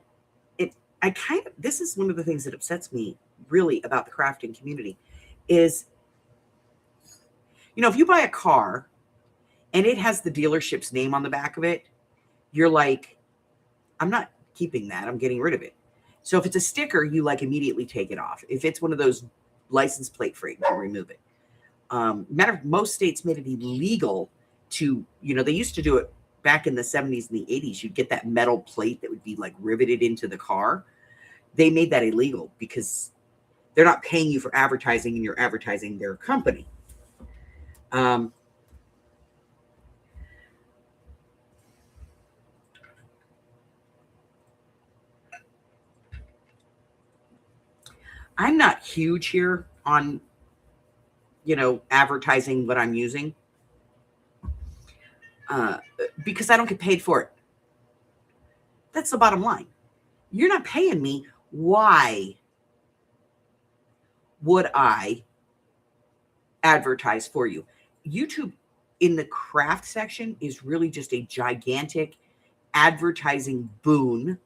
A: this is one of the things that upsets me really about the crafting community is, you know, if you buy a car and it has the dealership's name on the back of it, you're like, I'm not keeping that. I'm getting rid of it. So if it's a sticker, you like immediately take it off. If it's one of those license plate frames, you remove it. Matter of fact, most states made it illegal to, you know, they used to do it back in the 70s and the 80s. You'd get that metal plate that would be like riveted into the car. They made that illegal because they're not paying you for advertising and you're advertising their company. Um, I'm not huge here on, advertising what I'm using because I don't get paid for it. That's the bottom line. You're not paying me. Why would I advertise for you? YouTube in the craft section is really just a gigantic advertising boon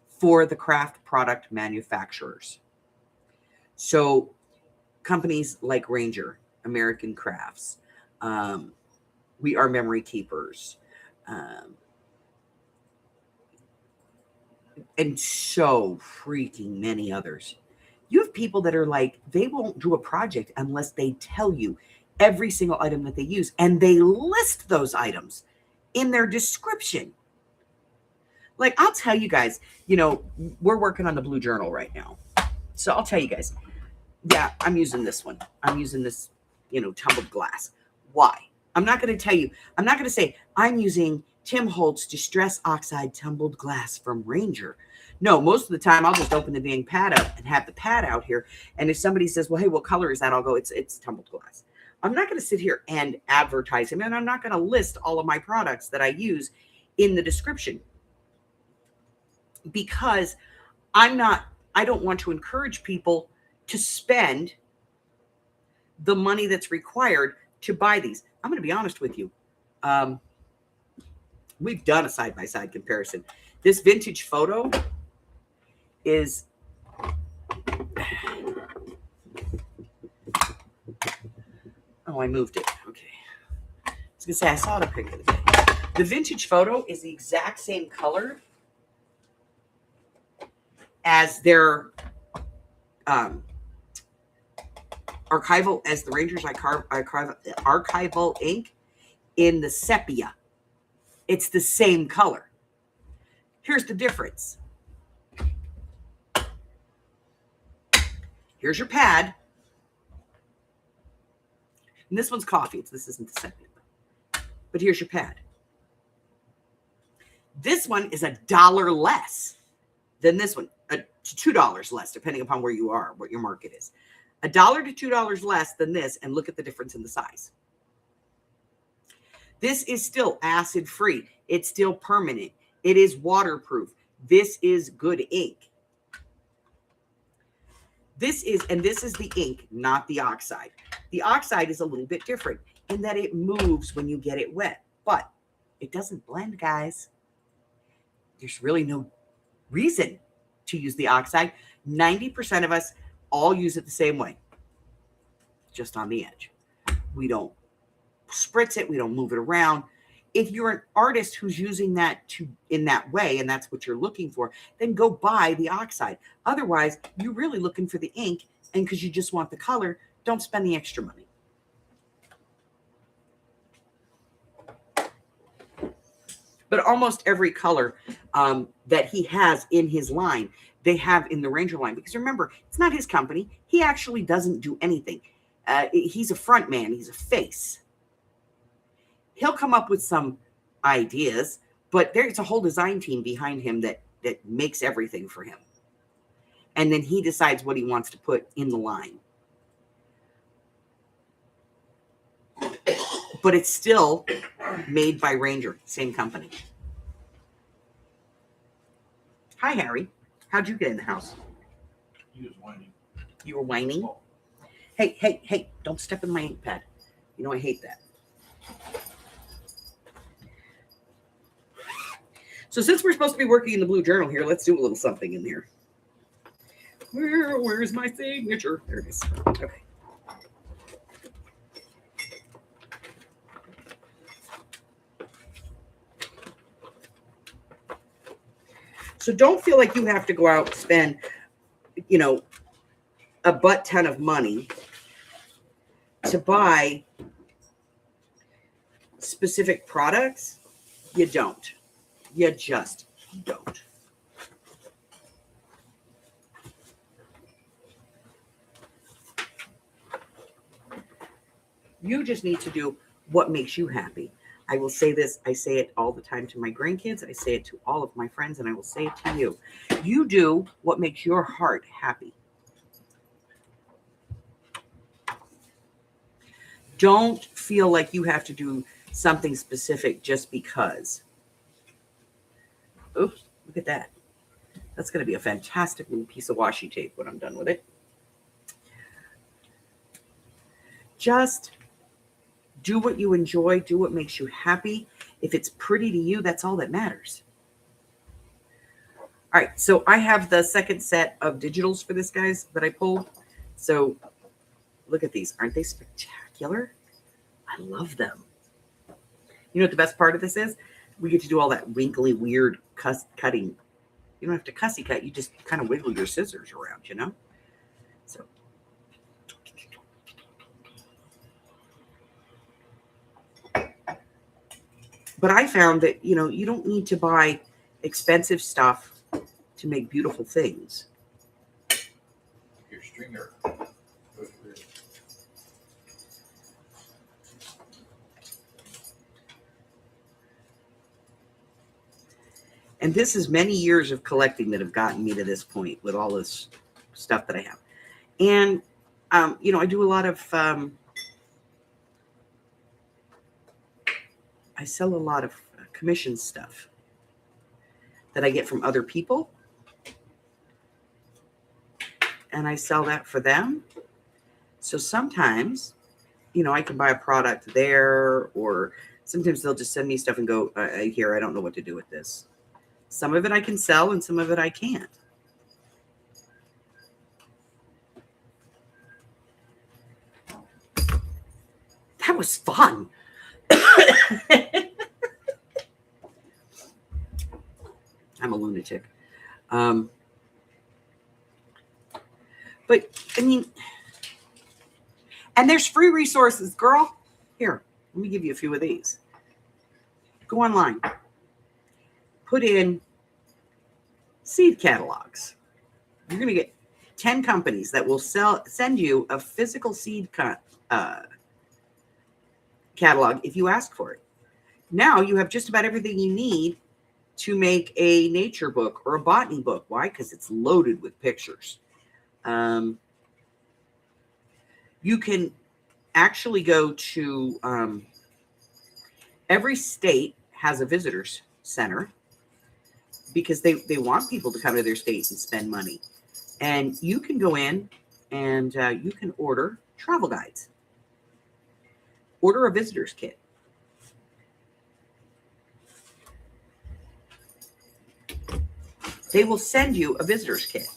A: for the craft product manufacturers. So companies like Ranger, American Crafts, We Are Memory Keepers, and so freaking many others. You have people that are like, they won't do a project unless they tell you every single item that they use, and they list those items in their description. Like, I'll tell you guys, we're working on the blue journal right now. So I'll tell you guys, yeah, I'm using this one. I'm using this, tumbled glass. Why? I'm not going to tell you. I'm not going to say I'm using Tim Holtz Distress Oxide Tumbled Glass from Ranger. No, most of the time I'll just open the dang pad up and have the pad out here. And if somebody says, well, hey, what color is that? I'll go, it's tumbled glass. I'm not going to sit here and advertise them. And I'm not going to list all of my products that I use in the description, because I don't want to encourage people to spend the money that's required to buy these. I'm going to be honest with you. We've done a side-by-side comparison. This vintage photo is, oh, I moved it. Okay. I was going to say, I saw the picture today. The vintage photo is the exact same color as their archival, as the Rangers archival ink in the sepia. It's the same color. Here's the difference. Here's your pad. And this one's coffee. This isn't the sepia. But here's your pad. This one is $1 less than this one. To $2 less, depending upon where you are, what your market is. $1 to $2 less than this, and look at the difference in the size. This is still acid-free. It's still permanent. It is waterproof. This is good ink. This is the ink, not the oxide. The oxide is a little bit different in that it moves when you get it wet, but it doesn't blend, guys. There's really no reason to use the oxide. 90% of us all use it the same way, just on the edge. We don't spritz it. We don't move it around. If you're an artist who's using that in that way, and that's what you're looking for, then go buy the oxide. Otherwise, you're really looking for the ink, and because you just want the color, don't spend the extra money. But almost every color that he has in his line, they have in the Ranger line. Because remember, it's not his company. He actually doesn't do anything. He's a front man. He's a face. He'll come up with some ideas, but there's a whole design team behind him that makes everything for him. And then he decides what he wants to put in the line. But it's still made by Ranger, same company. Hi, Harry. How'd you get in the house?
B: He was whining.
A: You were whining? Oh. Hey, don't step in my ink pad. You know I hate that. So since we're supposed to be working in the blue journal here, let's do a little something in there. Where's my signature? There it is. Okay. So don't feel like you have to go out and spend, a butt ton of money to buy specific products. You don't. You just don't. You just need to do what makes you happy. I will say this, I say it all the time to my grandkids, I say it to all of my friends, and I will say it to you. You do what makes your heart happy. Don't feel like you have to do something specific just because. Oops, look at that. That's going to be a fantastic little piece of washi tape when I'm done with it. Just do what you enjoy, do what makes you happy. If it's pretty to you, that's all that matters. All right, so I have the second set of digitals for this, guys, that I pulled. So look at these. Aren't they spectacular? I love them. You know what the best part of this is? We get to do all that wrinkly, weird cutting. You don't have to cussy cut. You just kind of wiggle your scissors around, you know? So. But I found that, you know, you don't need to buy expensive stuff to make beautiful things.
B: Your stringer.
A: And this is many years of collecting that have gotten me to this point with all this stuff that I have. And, you know, I do a lot of, I sell a lot of commission stuff that I get from other people. And I sell that for them. So sometimes, you know, I can buy a product there, or sometimes they'll just send me stuff and go, here, I don't know what to do with this. Some of it I can sell and some of it I can't. That was fun. I'm a lunatic. But, I mean, and there's free resources, girl. Here, let me give you a few of these. Go online. Put in seed catalogs. You're going to get 10 companies that will send you a physical seed catalog if you ask for it. Now you have just about everything you need to make a nature book or a botany book. Why? Because it's loaded with pictures. You can actually go to every state has a visitors center because they want people to come to their state and spend money. And you can go in and you can order travel guides. Order a visitor's kit. They will send you a visitor's kit.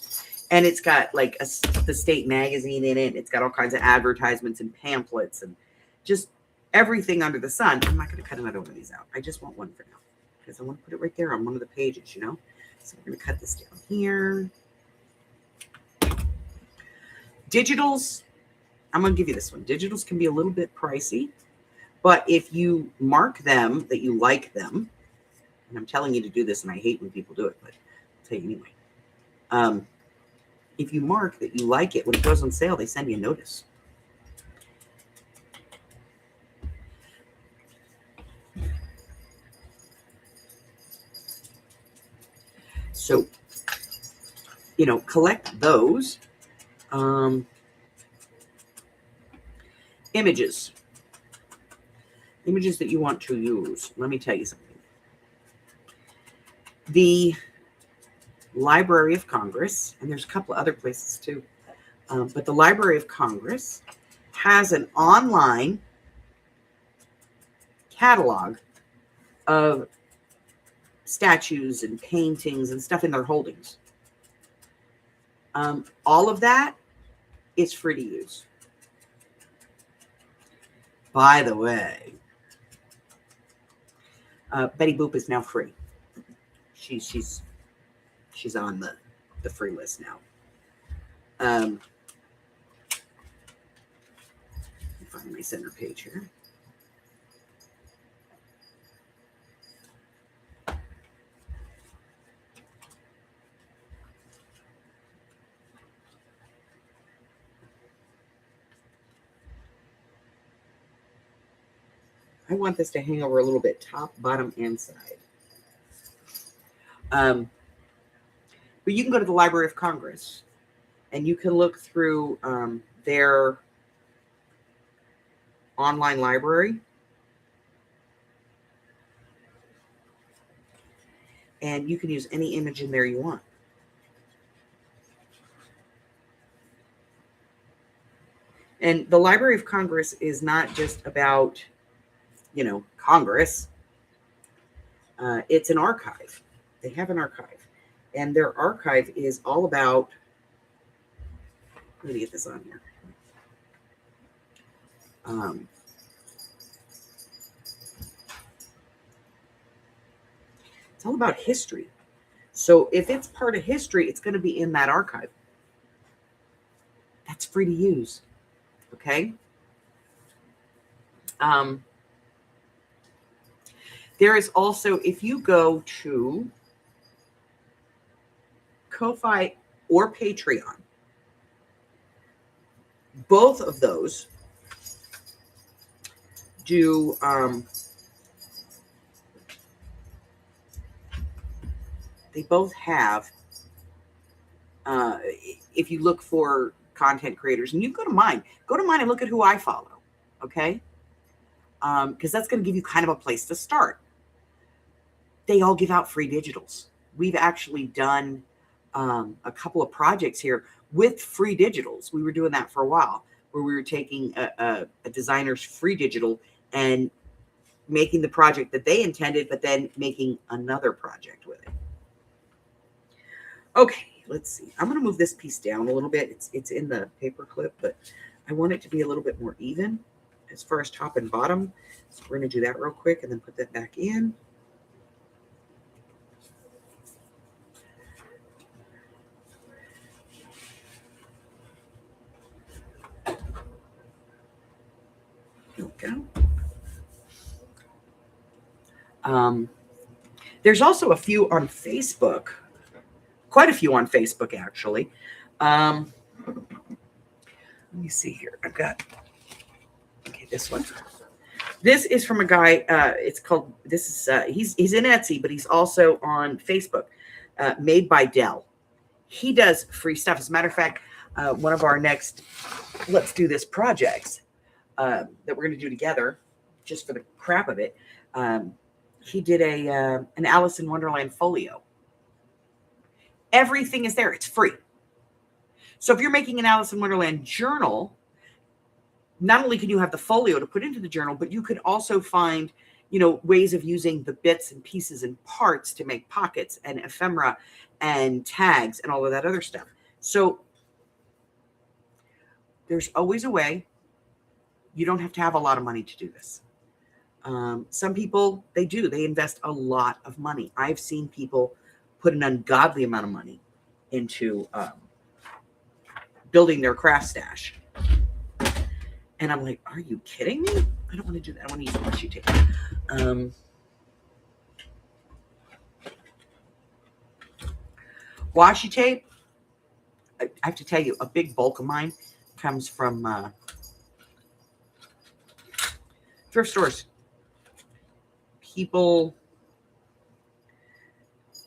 A: And it's got like the state magazine in it. It's got all kinds of advertisements and pamphlets and just everything under the sun. I'm not going to cut another one of these out. I just want one for now because I want to put it right there on one of the pages, you know. So we're going to cut this down here. Digitals, I'm going to give you this one. Digitals can be a little bit pricey, but if you mark them that you like them, and I'm telling you to do this, and I hate when people do it, but I'll tell you anyway. If you mark that you like it, when it goes on sale, they send you a notice. So, you know, collect those. Images that you want to use. Let me tell you something. The Library of Congress, and there's a couple of other places too, but the Library of Congress has an online catalog of statues and paintings and stuff in their holdings. All of that is free to use. By the way, Betty Boop is now free. She's on the free list now. Let me find my center page here. I want this to hang over a little bit, top, bottom, and side. But you can go to the Library of Congress and you can look through their online library. And you can use any image in there you want. And the Library of Congress is not just about, Congress. It's an archive. They have an archive. And their archive is all about, let me get this on here. It's all about history. So if it's part of history, it's going to be in that archive. That's free to use. Okay. There is also, if you go to Ko-Fi or Patreon, both of those do they both have if you look for content creators, and you go to mine and look at who I follow, okay? Because that's going to give you kind of a place to start. They all give out free digitals. We've actually done a couple of projects here with free digitals. We were doing that for a while, where we were taking a designer's free digital and making the project that they intended, but then making another project with it. Okay, let's see. I'm going to move this piece down a little bit. It's in the paper clip, but I want it to be a little bit more even as far as top and bottom. So we're going to do that real quick and then put that back in. There we go. There's also a few on Facebook. Quite a few on Facebook, actually. Let me see here. I've got, okay, this one. This is from a guy. It's called, he's in Etsy, but he's also on Facebook. Made by Dell. He does free stuff. As a matter of fact, one of our next Let's Do This projects that we're going to do together, just for the crap of it, he did an Alice in Wonderland folio. Everything is there. It's free. So if you're making an Alice in Wonderland journal, not only can you have the folio to put into the journal, but you could also find, ways of using the bits and pieces and parts to make pockets and ephemera and tags and all of that other stuff. So there's always a way. You don't have to have a lot of money to do this. Some people, they invest a lot of money. I've seen people put an ungodly amount of money into building their craft stash. And I'm like, are you kidding me? I don't want to do that. I want to use washi tape. Washi tape, I have to tell you, a big bulk of mine comes from thrift stores. People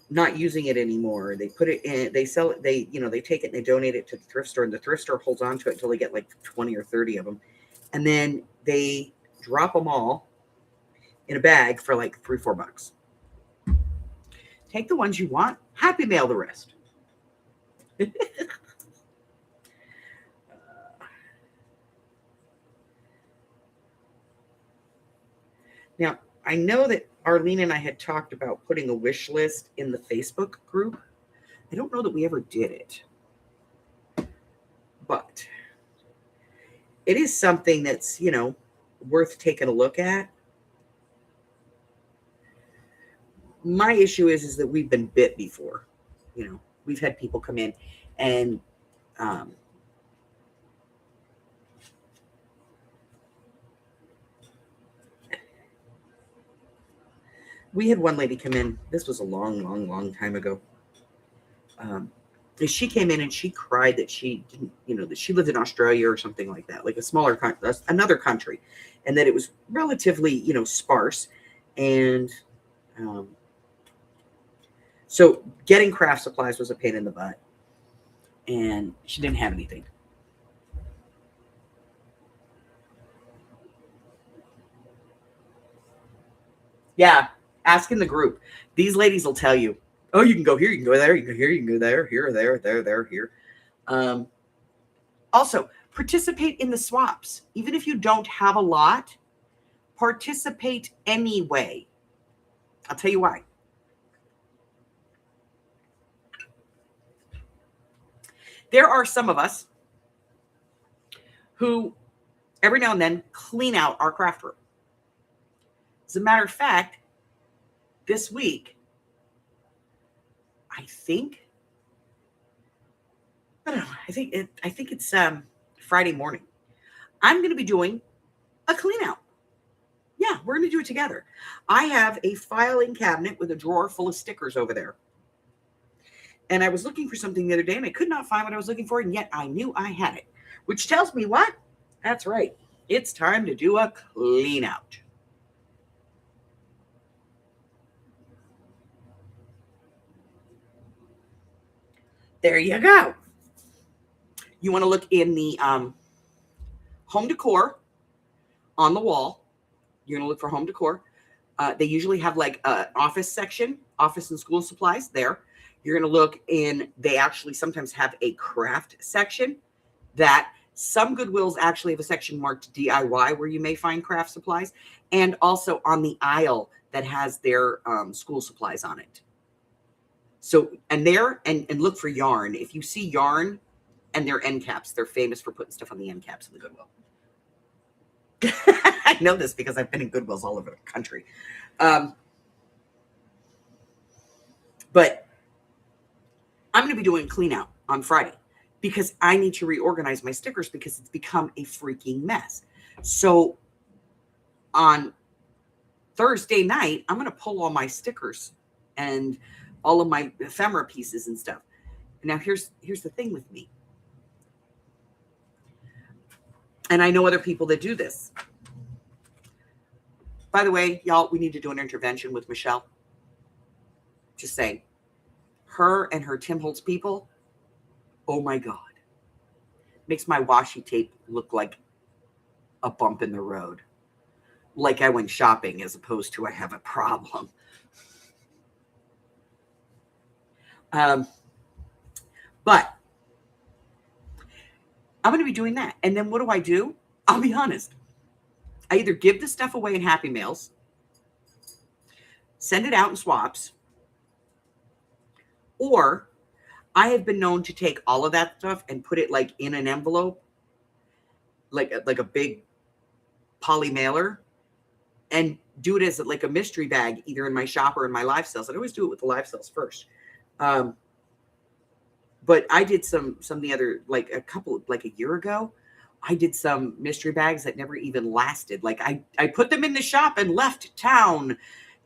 A: not using it anymore. They put it in, they sell it, they take it and they donate it to the thrift store, and the thrift store holds on to it until they get like 20 or 30 of them. And then they drop them all in a bag for like $3-4. Take the ones you want, happy mail the rest. Now, I know that Arlene and I had talked about putting a wish list in the Facebook group. I don't know that we ever did it, but it is something that's, worth taking a look at. My issue is that we've been bit before. We've had people come in and we had one lady come in. This was a long, long, long time ago. And she came in and she cried that she didn't, that she lived in Australia or something like that, like a smaller country, another country, and that it was relatively, sparse. And so getting craft supplies was a pain in the butt, and she didn't have anything. Yeah, ask in the group. These ladies will tell you, oh, you can go here, you can go there, you can go here, you can go there, here, there, here. Also, participate in the swaps. Even if you don't have a lot, participate anyway. I'll tell you why. There are some of us who every now and then clean out our craft room. As a matter of fact, this week, I think it's Friday morning. I'm going to be doing a clean out. Yeah, we're going to do it together. I have a filing cabinet with a drawer full of stickers over there. And I was looking for something the other day, and I could not find what I was looking for, and yet I knew I had it. Which tells me what? That's right. It's time to do a clean out. There you go. You want to look in the home decor on the wall. You're going to look for home decor. They usually have like an office section, office and school supplies there. You're going to look in, they actually sometimes have a craft section that some Goodwills actually have a section marked DIY where you may find craft supplies, and also on the aisle that has their school supplies on it. So, and look for yarn. If you see yarn and their end caps, they're famous for putting stuff on the end caps in the Goodwill. I know this because I've been in Goodwills all over the country. But I'm going to be doing a clean out on Friday because I need to reorganize my stickers because it's become a freaking mess. So on Thursday night, I'm going to pull all my stickers and all of my ephemera pieces and stuff. Now here's the thing with me. And I know other people that do this. By the way, y'all, we need to do an intervention with Michelle. Just saying. Her and her Tim Holtz people, oh my God. Makes my washi tape look like a bump in the road. Like I went shopping as opposed to I have a problem. But I'm going to be doing that. And then what do? I'll be honest. I either give the stuff away in Happy Mails, send it out in swaps, or I have been known to take all of that stuff and put it like in an envelope, like a big poly mailer, and do it as like a mystery bag, either in my shop or in my live sales. I always do it with the live sales first. But I did some the other, like a year ago, I did some mystery bags that never even lasted. Like I put them in the shop and left town.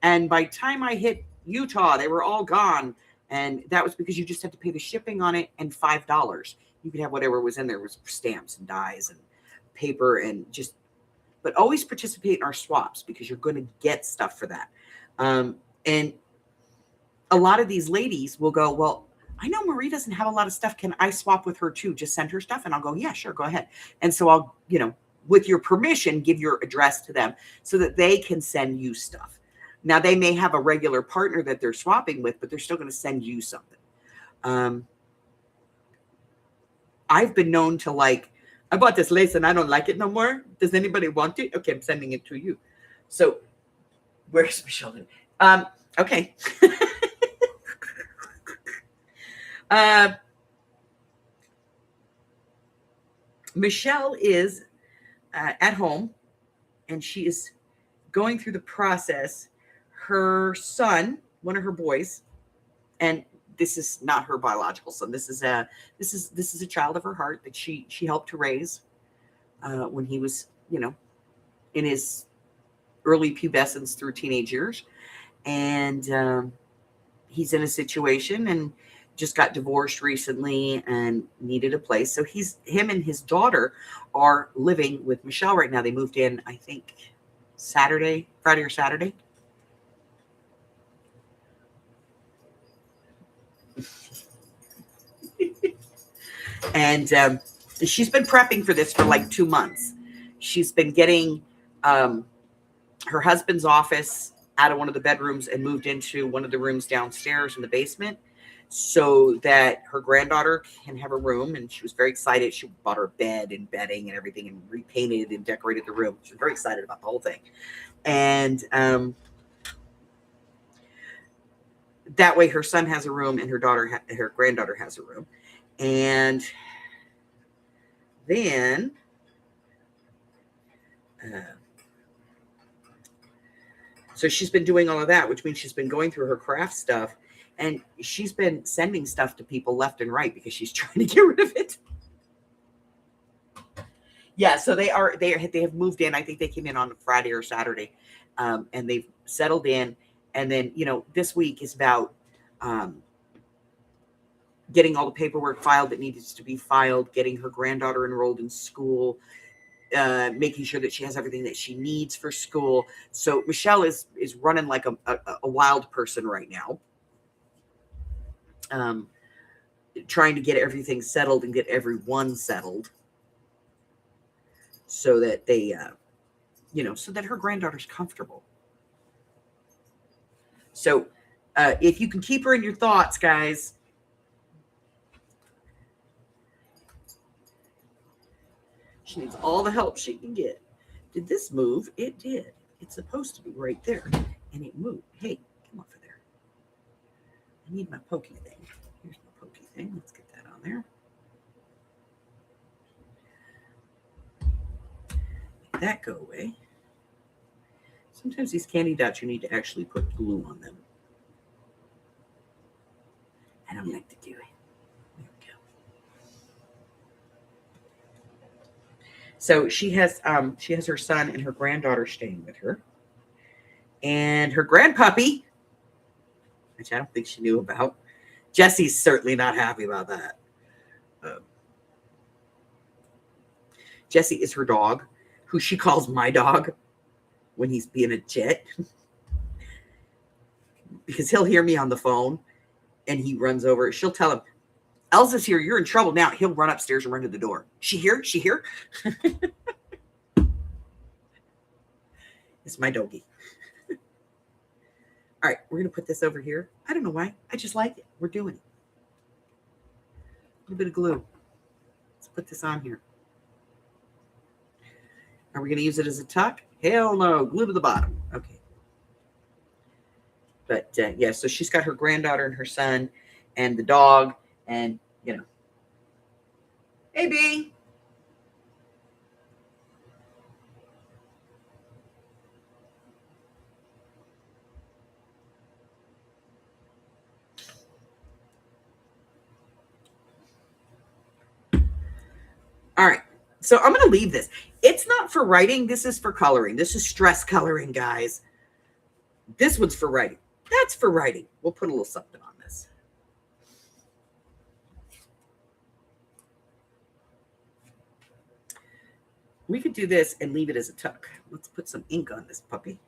A: And by the time I hit Utah, they were all gone. And that was because you just had to pay the shipping on it and $5. You could have whatever was in there, was stamps and dies and paper and just, but always participate in our swaps because you're going to get stuff for that. And a lot of these ladies will go, well, I know Marie doesn't have a lot of stuff. Can I swap with her too? Just send her stuff. And I'll go, yeah, sure. Go ahead. And so I'll, with your permission, give your address to them so that they can send you stuff. Now they may have a regular partner that they're swapping with, but they're still going to send you something. I've been known to I bought this lace and I don't like it no more. Does anybody want it? Okay. I'm sending it to you. So where's Michelle? Okay. Michelle is at home and she is going through the process. Her son, one of her boys, and this is not her biological son. This is a child of her heart that she helped to raise when he was, in his early pubescence through teenage years. And he's in a situation and just got divorced recently and needed a place. So him and his daughter are living with Michelle right now. They moved in, I think, Friday or Saturday. And she's been prepping for this for like 2 months. She's been getting her husband's office out of one of the bedrooms and moved into one of the rooms downstairs in the basement so that her granddaughter can have a room. And she was very excited. She bought her bed and bedding and everything and repainted and decorated the room. She was very excited about the whole thing. And that way her son has a room and her granddaughter has a room. And then so she's been doing all of that, which means she's been going through her craft stuff, and she's been sending stuff to people left and right because she's trying to get rid of it. Yeah, so they have moved in. I think they came in on Friday or Saturday, and they've settled in. And then, this week is about getting all the paperwork filed that needs to be filed, getting her granddaughter enrolled in school, making sure that she has everything that she needs for school. So Michelle is running like a wild person right now, trying to get everything settled and get everyone settled so that they, so that her granddaughter's comfortable. So if you can keep her in your thoughts, guys. She needs all the help she can get. Did this move? It did. It's supposed to be right there. And it moved. Hey, come over there. I need my pokey thing. Here's my pokey thing. Let's get that on there. Make that go away. Sometimes these candy dots, you need to actually put glue on them. I don't like to do it. There we go. So she has her son and her granddaughter staying with her, and her grandpuppy, which I don't think she knew about. Jesse's certainly not happy about that. Jesse is her dog, who she calls my dog when he's being a jet, because he'll hear me on the phone, and he runs over. She'll tell him, "Elsa's here. You're in trouble now." He'll run upstairs and run to the door. She here? She here? It's my doggy. All right, we're going to put this over here. I don't know why. I just like it. We're doing it. A little bit of glue. Let's put this on here. Are we going to use it as a tuck? Hell no. Glue to the bottom. Okay. But, yeah, so she's got her granddaughter and her son and the dog and, Hey, B. All right. So I'm going to leave this. It's not for writing. This is for coloring. This is stress coloring, guys. This one's for writing. That's for writing. We'll put a little something on this. We could do this and leave it as a tuck. Let's put some ink on this puppy.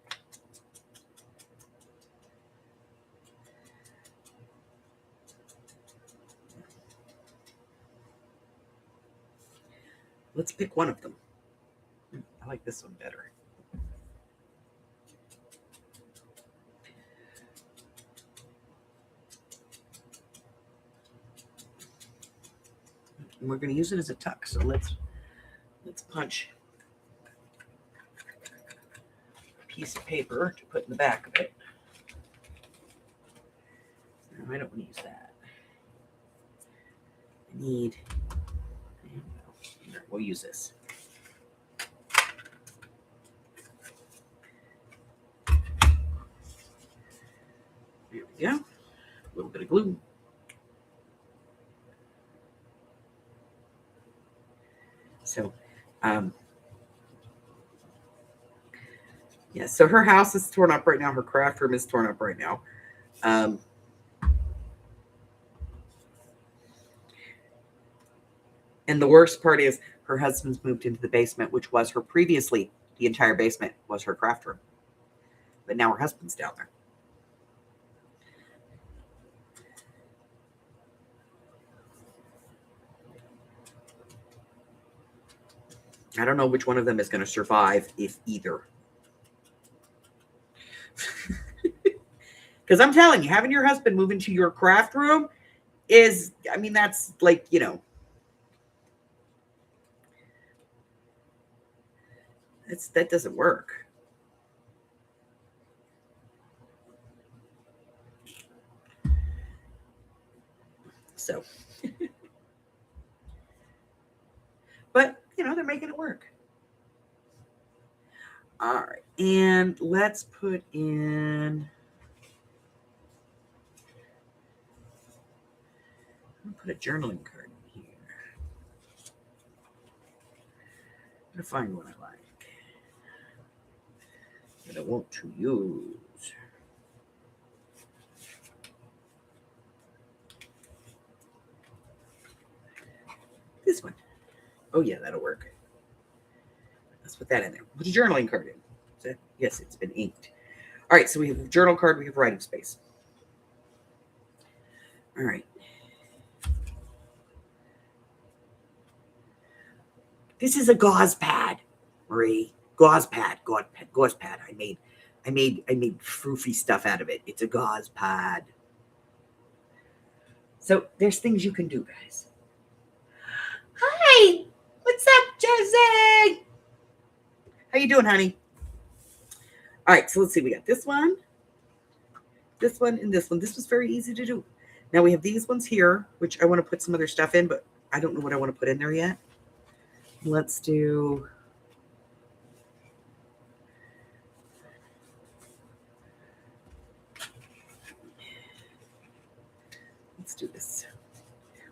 A: Let's pick one of them. I like this one better. And we're going to use it as a tuck. So let's punch a piece of paper to put in the back of it. No, I don't want to use that. I need, we'll use this. There we go. A little bit of glue. So, yeah, so her house is torn up right now. Her craft room is torn up right now. And the worst part is her husband's moved into the basement, which was her previously. The entire basement was her craft room. But now her husband's down there. I don't know which one of them is going to survive, if either. Because I'm telling you, having your husband move into your craft room is, I mean, that's like, you know, that doesn't work. So, but, you know, they're making it work. All right. And let's put in, I'm going to put a journaling card in here. I'm going to find one I like that I want to use. This one. Oh, yeah, that'll work. Let's put that in there. Put a journaling card in. Yes, it's been inked. All right, so we have a journal card. We have writing space. All right. This is a gauze pad, Marie. Gauze pad. I made froofy stuff out of it. It's a gauze pad. So there's things you can do, guys. Hi, what's up, Josie? How you doing, honey? All right, so let's see. We got this one, and this one. This was very easy to do. Now we have these ones here, which I want to put some other stuff in, but I don't know what I want to put in there yet. Let's do. Let's do this.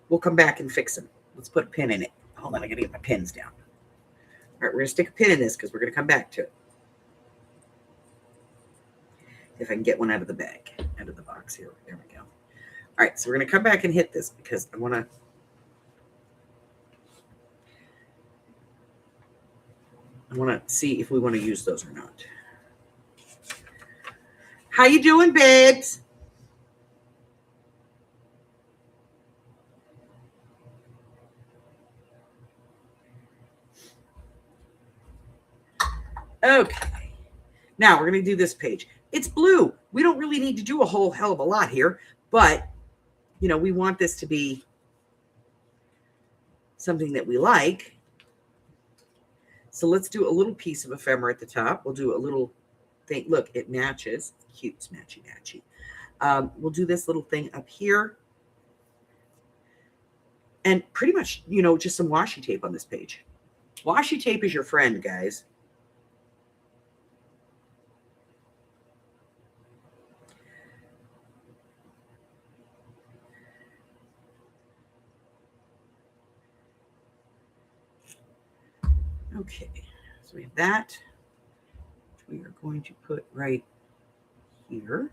A: We'll come back and fix them. Let's put a pin in it. Hold on, I gotta get my pins down. All right, we're gonna stick a pin in this because we're gonna come back to it. If I can get one out of the bag, out of the box here. There we go. All right, so we're gonna come back and hit this because I want to see if we want to use those or not. How you doing, babes? Okay. Now we're going to do this page. It's blue. We don't really need to do a whole hell of a lot here, but, you know, we want this to be something that we like. So let's do a little piece of ephemera at the top. We'll do a little thing. Look, it matches. It's cute. It's matchy. We'll do this little thing up here. And pretty much, you know, just some washi tape on this page. Washi tape is your friend, guys. Okay, so we have that. We are going to put right here.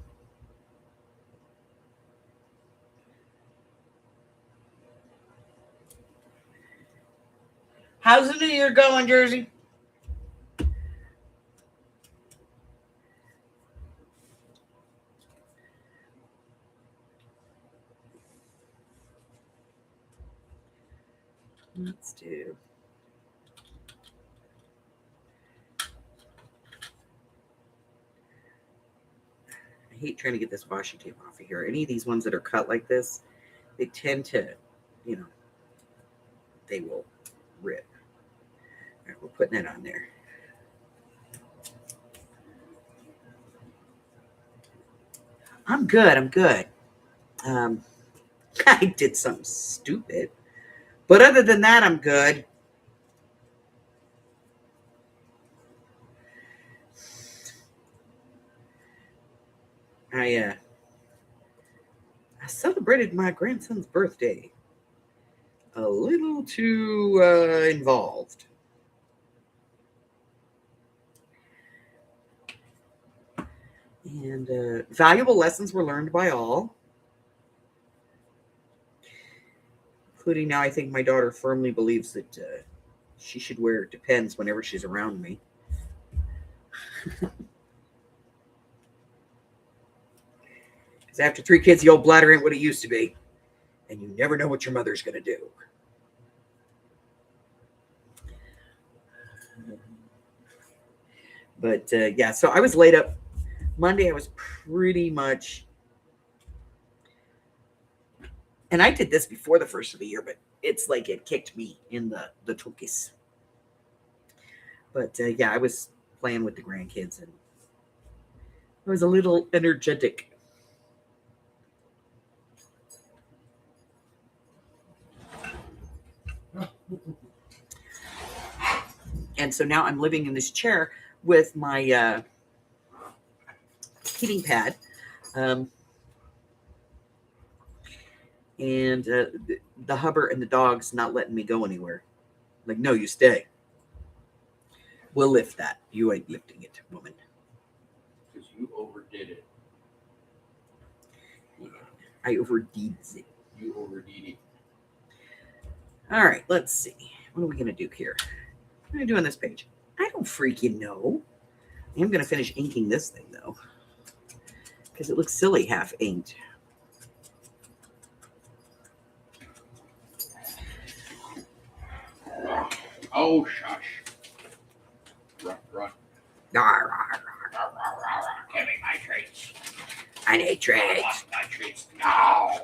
A: How's the new year going, Jersey? Let's do. I hate trying to get this washi tape off of here. Any of these ones that are cut like this, they tend to, you know, they will rip. All right, we're putting it on there. I'm good. I did something stupid. But other than that, I'm good. I celebrated my grandson's birthday a little too involved. And valuable lessons were learned by all, including now I think my daughter firmly believes that she should wear Depends whenever she's around me. Because after 3 kids, the old bladder ain't what it used to be. And you never know what your mother's going to do. But yeah, so I was laid up. Monday, I was pretty much... And I did this before the first of the year, but it's like it kicked me in the tookies. But yeah, I was playing with the grandkids and I was a little energetic. And so now I'm living in this chair with my heating pad. And the hubber and the dog's not letting me go anywhere. Like, no, you stay. We'll lift that. You ain't lifting it, woman.
B: Because you overdid it.
A: Yeah, I overdid it.
B: You overdid it.
A: All right, let's see. What are we going to do here? What are we going to do on this page? I don't freaking know. I'm going to finish inking this thing, though. Because it looks silly half inked.
B: Oh, shush. Run, run.
A: Rawr, rawr, rawr.
B: Give me my treats.
A: I need
B: I
A: treats.
B: want my treats now.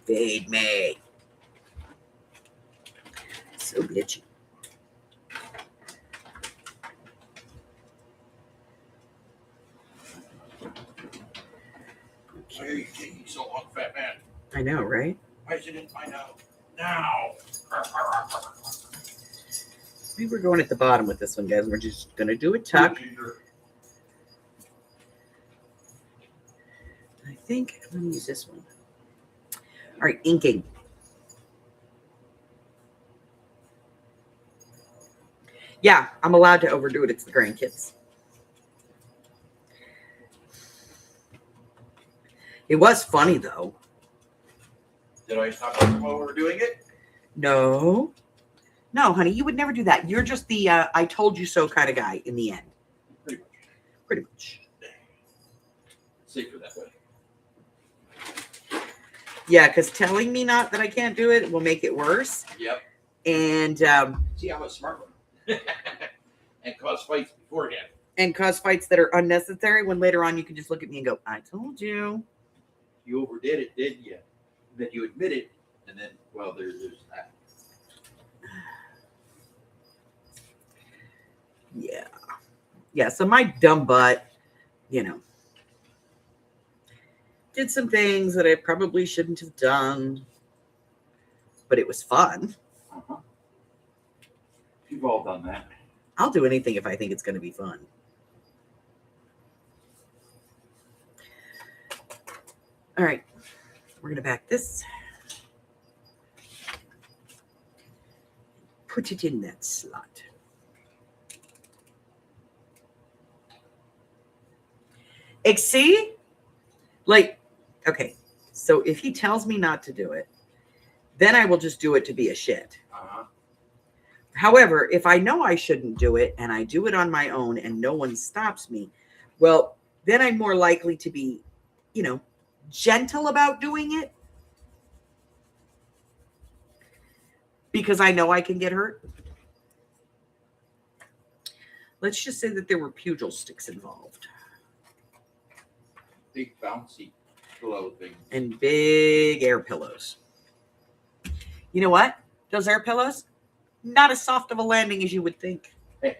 A: Feed me. So bitchy.
B: Why are you taking so long, fat man?
A: I know, right?
B: Why is it in my nose? Now.
A: Maybe we're going at the bottom with this one, guys. We're just going to do a tuck. I think I'm going to use this one. All right, inking. Yeah, I'm allowed to overdo it. It's the grandkids. It was funny, though.
B: Did I stop talking while we were doing it?
A: No. No, honey, you would never do that. You're just the I told you so kind of guy in the end.
B: Pretty much.
A: Pretty much.
B: Safer that way.
A: Yeah, because telling me not that I can't do it will make it worse.
B: Yep.
A: And
B: See, I'm a smart one. And cause fights beforehand.
A: and cause fights that are unnecessary when later on you can just look at me and go, I told you.
B: You overdid it, didn't you? Then you admit it, and then, well, there's that.
A: Yeah. Yeah, so my dumb butt, did some things that I probably shouldn't have done, but it was fun.
B: Uh-huh. You've all done that.
A: I'll do anything if I think it's going to be fun. All right, we're going to back this. Put it in that slot. See? Like, okay, so if he tells me not to do it, then I will just do it to be a shit.
B: Uh-huh.
A: However, if I know I shouldn't do it and I do it on my own and no one stops me, well, then I'm more likely to be, gentle about doing it because I know I can get hurt. Let's just say that there were pugil sticks involved.
B: Big bouncy pillow thing.
A: And big air pillows. You know what? Those air pillows, not as soft of a landing as you would think.
B: Yup.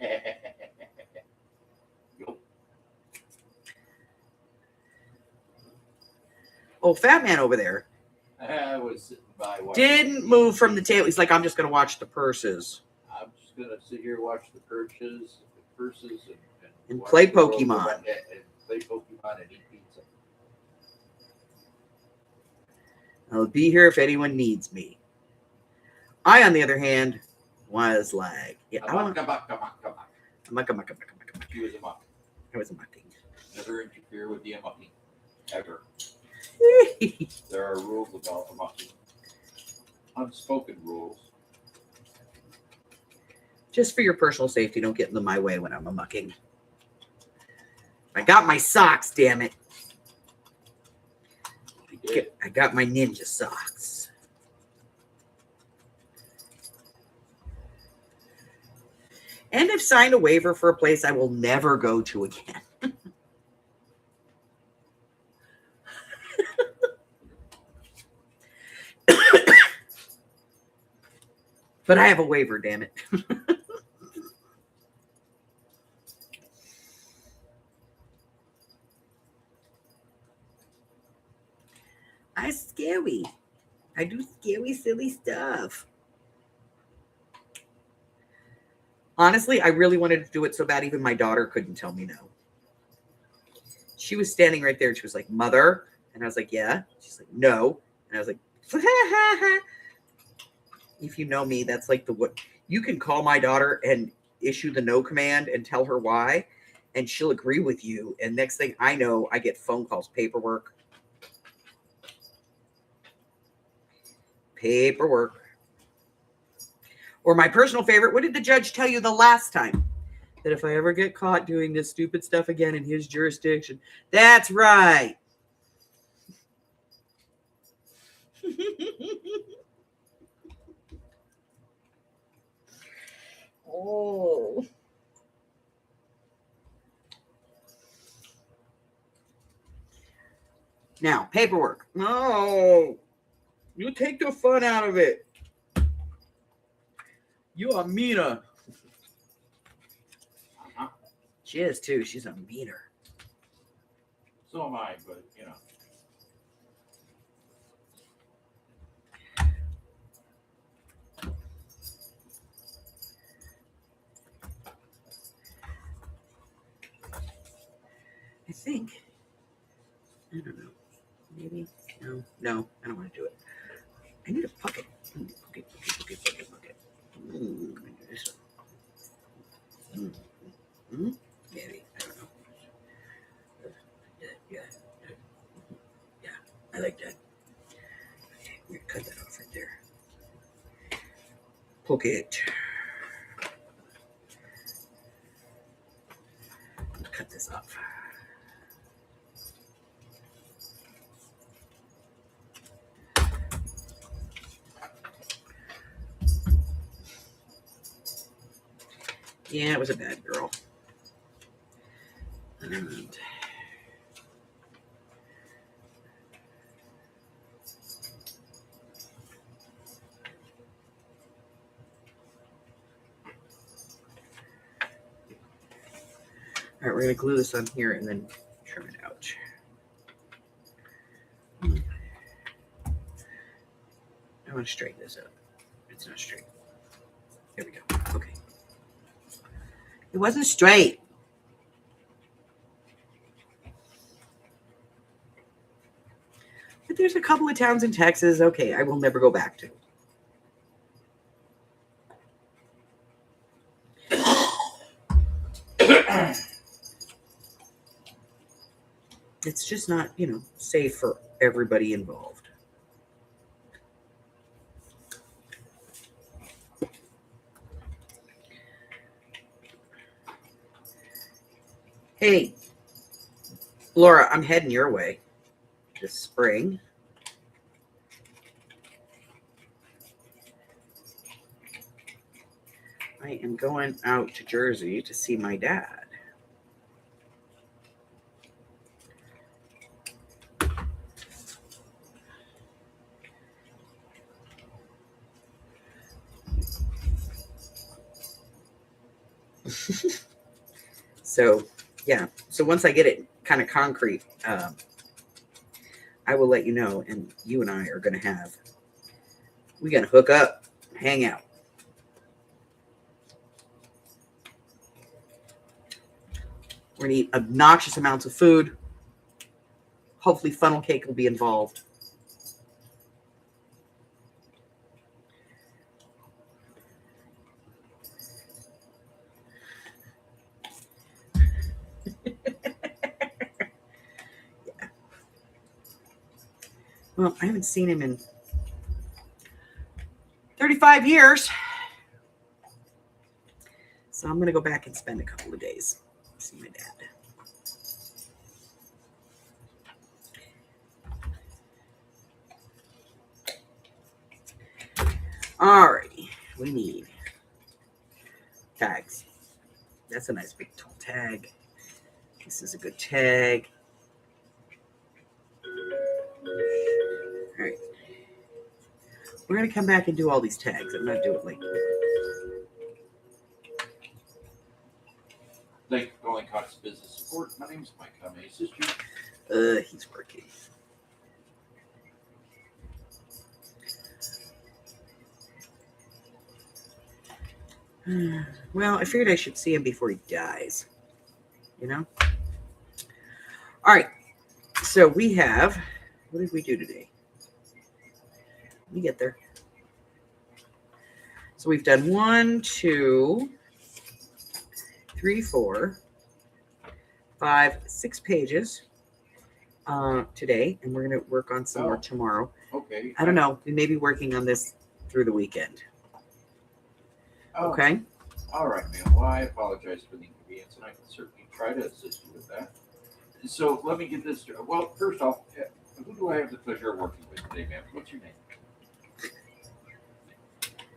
A: Oh, fat man over there
B: I was sitting by watching.
A: didn't move from the table. He's like, I'm just going to watch the purses.
B: I'm just gonna sit here, watch the purses,
A: And
B: watch
A: play
B: the world
A: Pokemon.
B: go by, and play Pokemon and eat pizza.
A: I'll be here if anyone needs me. I, on the other hand, was like, yeah,
B: Come on. She was a muck.
A: I was a mucking.
B: Never interfere with the mucking. Ever. There are rules about the mucking. unspoken rules.
A: Just for your personal safety, don't get in my way when I'm mucking. I got my socks, damn it. I got my ninja socks. And I've signed a waiver for a place I will never go to again. But I have a waiver, damn it. I'm scary. I do scary, silly stuff. Honestly, I really wanted to do it so bad even my daughter couldn't tell me no. She was standing right there and she was like, Mother. And I was like, yeah. She's like, no. And I was like, if you know me, that's like what you can call my daughter and issue the no command and tell her why, and she'll agree with you. And next thing I know, I get phone calls, paperwork. Or my personal favorite, what did the judge tell you the last time? That if I ever get caught doing this stupid stuff again in his jurisdiction, that's right. Oh. Now, paperwork. No. You take the fun out of it. You are meaner. She is too. She's a meaner.
B: So am I, but you know.
A: I think. I don't know. Maybe. No, I don't want to do it. I need a bucket. Bucket. This one. Maybe. I don't know. Yeah. I like that. Okay, we're gonna cut that off right there. Pocket. Cut this off. Yeah, it was a bad girl. And all right, we're going to glue this on here and then trim it out. I want to straighten this up. It's not straight. There we go. Okay. It wasn't straight. But there's a couple of towns in Texas, okay, I will never go back to. It's just not, safe for everybody involved. Hey, Laura, I'm heading your way this spring. I am going out to Jersey to see my dad. So, yeah. So once I get it kind of concrete, I will let you know. And you and I are going to we're going to hook up, hang out. We're going to eat obnoxious amounts of food. Hopefully funnel cake will be involved. Well, I haven't seen him in 35 years. So I'm going to go back and spend a couple of days. See my dad. Alrighty, we need tags. That's a nice big tall tag. This is a good tag. All right. We're going to come back and do all these tags. I'm not doing it like
B: Thank you for calling Cox Business Support. My name is Mike. How may I assist you?
A: he's working. Well, I figured I should see him before he dies. You know? All right. So we have, what did we do today? Let me get there. So we've done 1, 2, 3, 4, 5, 6 pages today, and we're going to work on some more tomorrow.
B: Okay.
A: I don't know. We may be working on this through the weekend. Okay.
B: All right, ma'am. Well, I apologize for the inconvenience, and I can certainly try to assist you with that. So let me get this. Well, first off, who do I have the pleasure of working with today, ma'am? What's your name?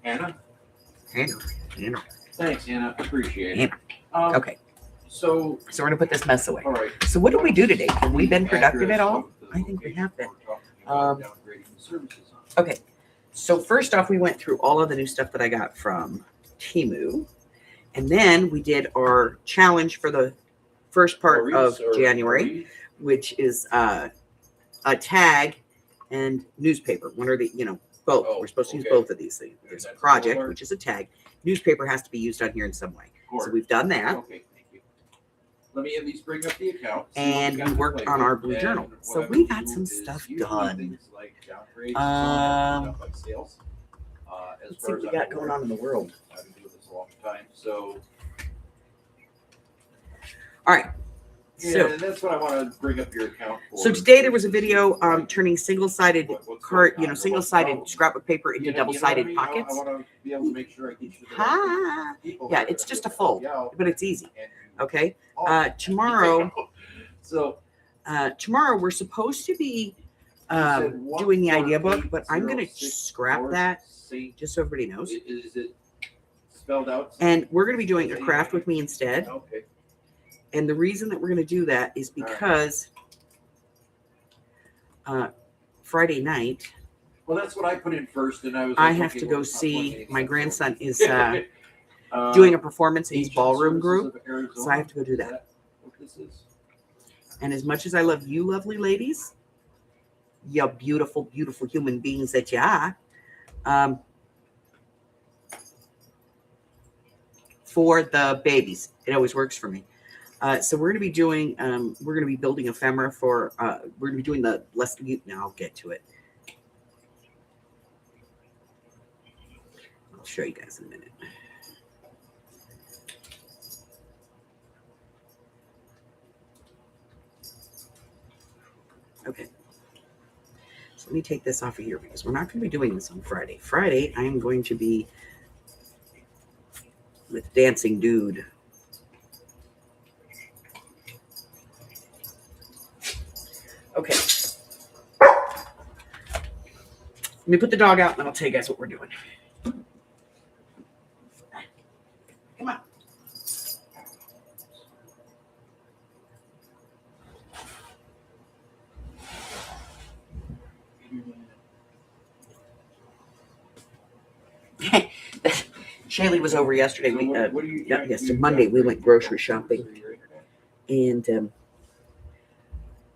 B: Anna?
A: Anna.
B: Thanks, Anna. Appreciate it.
A: Okay.
B: So
A: we're going to put this mess away.
B: all right.
A: So what did we do today? Have we been productive at all? I think we have been.
B: Downgrading the services on.
A: Okay. So first off, we went through all of the new stuff that I got from Temu. And then we did our challenge for the first part of January, which is a tag and newspaper. One or the, both. We're supposed to use both of these things. There's a project, which is a tag. Newspaper has to be used on here in some way. So we've done that.
B: Okay, thank you. Let me at least bring up the account.
A: And we worked on our blue journal. So we got some stuff done.
B: Sales.
A: Let's see what we got going on in the world.
B: I've been doing this a long time. So,
A: all right.
B: So that's what I want to bring up your account for.
A: So today there was a video turning single-sided single-sided scrapbook paper into double-sided pockets.
B: I want to be able to make sure I get you the people.
A: Yeah, it's just a fold, but it's easy. Okay. Tomorrow.
B: So
A: tomorrow we're supposed to be doing the idea book, but I'm going to scrap that just so everybody knows.
B: Is it spelled out?
A: And we're going to be doing a craft with me instead.
B: Okay.
A: And the reason that we're going to do that is because Friday night.
B: Well, that's what I put in first, and
A: I have to go see my grandson is doing a performance in his ballroom group, so I have to go do that.
B: What this is?
A: And as much as I love you, lovely ladies, you beautiful, beautiful human beings that you are, for the babies, it always works for me. So we're going to be doing, we're going to be building ephemera for, we're going to be doing the now I'll get to it. I'll show you guys in a minute. Okay. So let me take this off of here because we're not going to be doing this on Friday. Friday, I am going to be with Dancing Dude. Okay. Let me put the dog out and then I'll tell you guys what we're doing. Come on. Shaylee was over yesterday. Yesterday, Monday, we went grocery shopping. And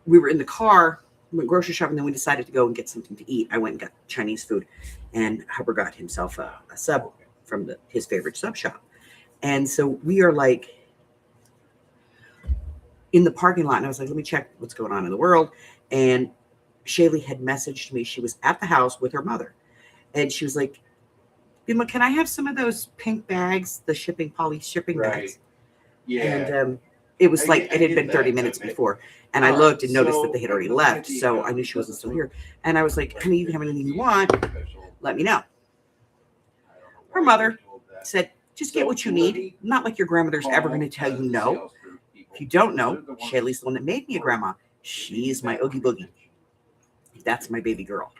A: we were in the car, went grocery shopping, then we decided to go and get something to eat. I went and got Chinese food, and Hubbard got himself a sub from his favorite sub shop. And so we are like in the parking lot, and I was like, let me check what's going on in the world. And Shaylee had messaged me. She was at the house with her mother, and she was like, Bima, can I have some of those pink bags, the poly shipping bags?
B: Yeah.
A: And it was it had been 30 minutes before. And I looked and noticed that they had already left. So I knew she wasn't still here. And I was like, honey, you can have anything you want. Let me know. Her mother said, just get what you need. Not like your grandmother's ever going to tell you no. If you don't know, Shaylee's the one that made me a grandma. She's my Oogie Boogie. That's my baby girl.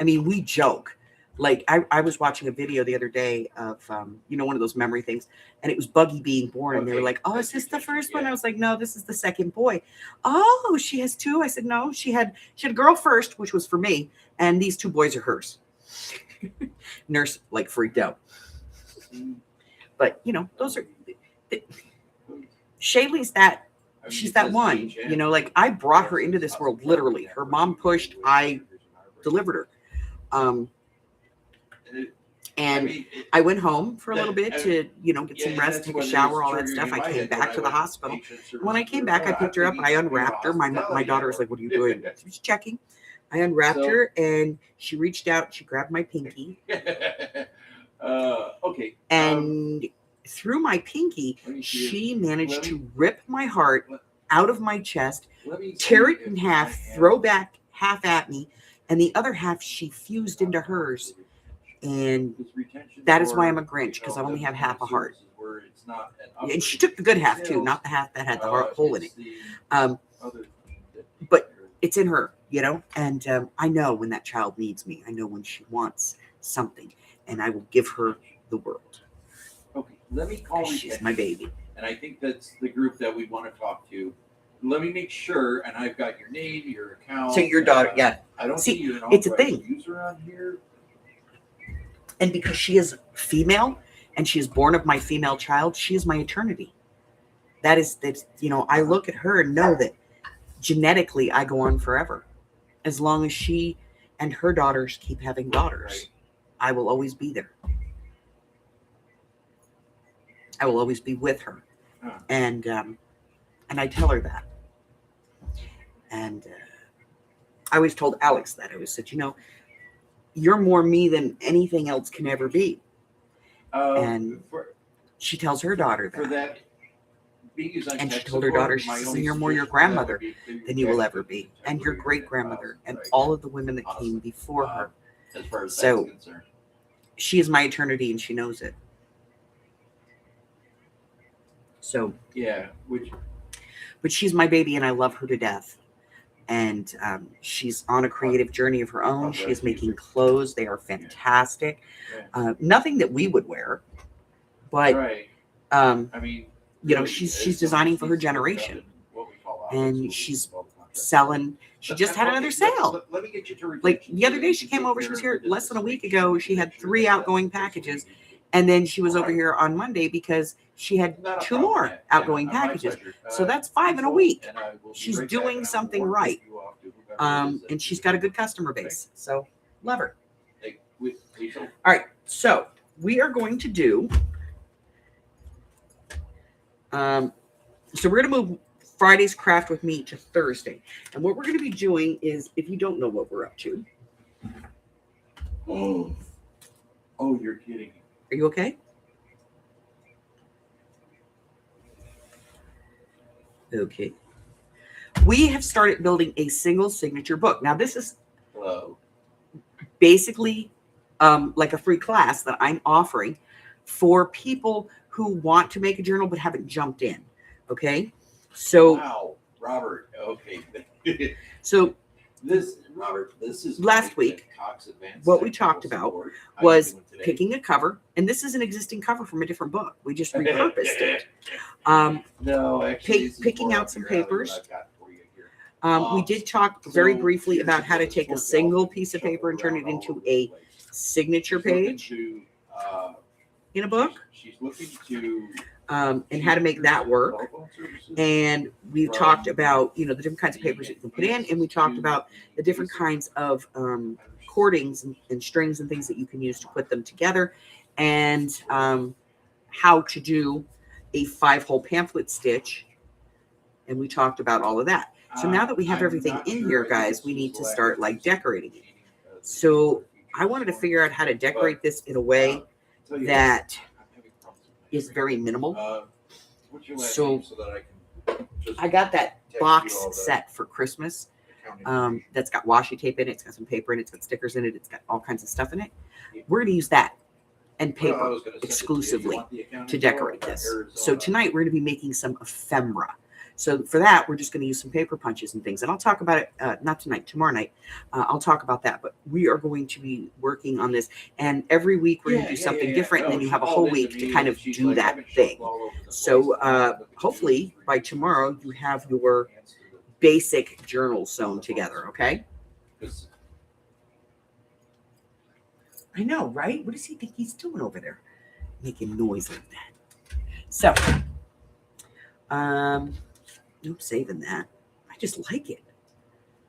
A: I mean, we joke. Like, I was watching a video the other day of, one of those memory things, and it was Buggy being born, and they were like, oh, is this the first one? I was like, no, this is the second boy. Oh, she has two? I said, no, she had a girl first, which was for me, and these two boys are hers. Nurse, like, freaked out. But, those are... Shaylee's that... She's that one, like I brought her into this world, literally. Her mom pushed, I delivered her. And I went home for a little bit to, get some rest, take a shower, all that stuff. I came back to the hospital. When I came back, I picked her up. I unwrapped her. My daughter was like, what are you doing? She was checking. I unwrapped her, and she reached out. She grabbed my pinky.
B: Okay.
A: And through my pinky, she managed to rip my heart out of my chest, tear it in half, throw back half at me, and the other half she fused into hers. And that is why I'm a Grinch, because I only have half a heart. And she took the good half too, not the half that had the hole in it. But it's in her, and I know when that child needs me. I know when she wants something, and I will give her the world.
B: Okay, let me call you.
A: She's my baby.
B: And I think that's the group that we want to talk to. Let me make sure, and I've got your name, your account.
A: So your daughter, yeah.
B: I don't see you.
A: It's a thing.
B: User on here.
A: And because she is female and she is born of my female child, she is my eternity. That's I look at her and know that genetically I go on forever. As long as she and her daughters keep having daughters, I will always be there. I will always be with her. And I tell her that. And I always told Alex that. I always said, you're more me than anything else can ever be. And she tells her daughter that. And she told her daughter, she says, you're more your grandmother than you will ever be. And your great-grandmother and all of the women that came before her. So she is my eternity and she knows it. So
B: yeah,
A: but she's my baby and I love her to death. And she's on a creative journey of her own. She is making clothes. They are fantastic. Nothing that we would wear, but she's designing for her generation, and she's selling. She just had another sale. Like the other day, she came over. She was here less than a week ago. She had 3 outgoing packages. And then she was over here on Monday because she had 2 more outgoing packages. So that's 5 in a week. She's doing something right. And she's got a good customer base. So love her. All right. So we are going to do. So we're going to move Friday's craft with me to Thursday. And what we're going to be doing is, if you don't know what we're up to.
B: Oh, you're kidding.
A: Are you okay? Okay. We have started building a single signature book. Now, this is basically like a free class that I'm offering for people who want to make a journal but haven't jumped in. Okay. So,
B: wow, Robert. Okay.
A: So,
B: this is
A: last week. What we talked about was picking a cover, and this is an existing cover from a different book. We just repurposed it.
B: No, actually,
A: picking out some papers. We did talk very briefly about how to take a single piece of paper and turn it into a signature page in a book.
B: She's looking to.
A: And how to make that work. And we talked about, the different kinds of papers that you can put in. And we talked about the different kinds of cordings and strings and things that you can use to put them together. And how to do a 5-hole pamphlet stitch. And we talked about all of that. So now that we have everything in here, guys, we need to start decorating it. So I wanted to figure out how to decorate this in a way that is very minimal. So I got that box set for Christmas that's got washi tape in it. It's got some paper in it. It's got stickers in it. It's got all kinds of stuff in it. We're going to use that. and
B: Well, I
A: paper
B: was gonna send it to you. You
A: exclusively
B: want the accounting
A: to
B: bill
A: decorate
B: or
A: this.
B: Arizona?
A: So tonight we're going to be making some ephemera. So for that, we're just going to use some paper punches and things. And I'll talk about it, not tonight, tomorrow night. I'll talk about that. But we are going to be working on this. And every week we're going to do something different. And then you have a whole week to kind of do that thing. So hopefully by tomorrow you have your basic journal sewn together, okay? I know, right? What does he think he's doing over there? Making noise like that. So, I'm saving that. I just like it.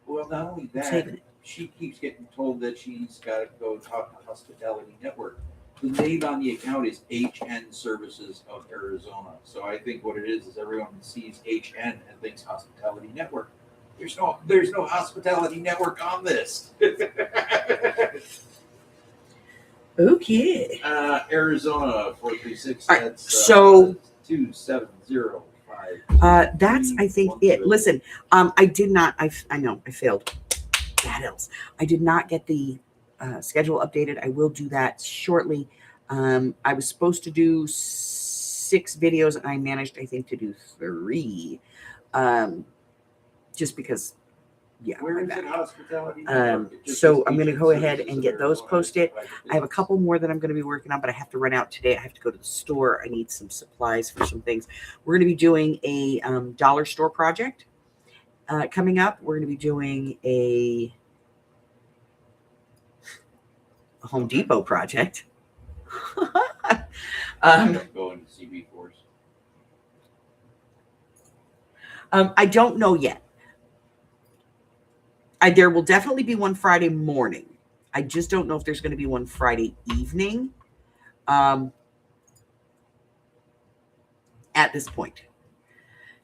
B: Well, not only
A: I'm
B: that,
A: saving it.
B: she keeps getting told that she's got to go talk to Hospitality Network. The name on the account is HN Services of Arizona. So I think what it is everyone sees HN and thinks Hospitality Network. There's no Hospitality Network on this.
A: Okay.
B: Arizona 436.
A: All right,
B: That's
A: so
B: 2705.
A: that's I think it. Listen, I did not. I know I failed. That else. I did not get the schedule updated. I will do that shortly. I was supposed to do 6 videos, and I managed, I think, to do 3. Just because. Yeah,
B: where is it, Hospitality?
A: So I'm going to go ahead and get those posted. I have a couple more that I'm going to be working on, but I have to run out today. I have to go to the store. I need some supplies for some things. We're going to be doing a dollar store project coming up. We're going to be doing a Home Depot project.
B: Going to CB Force.
A: I don't know yet. There will definitely be one Friday morning. I just don't know if there's going to be one Friday evening at this point.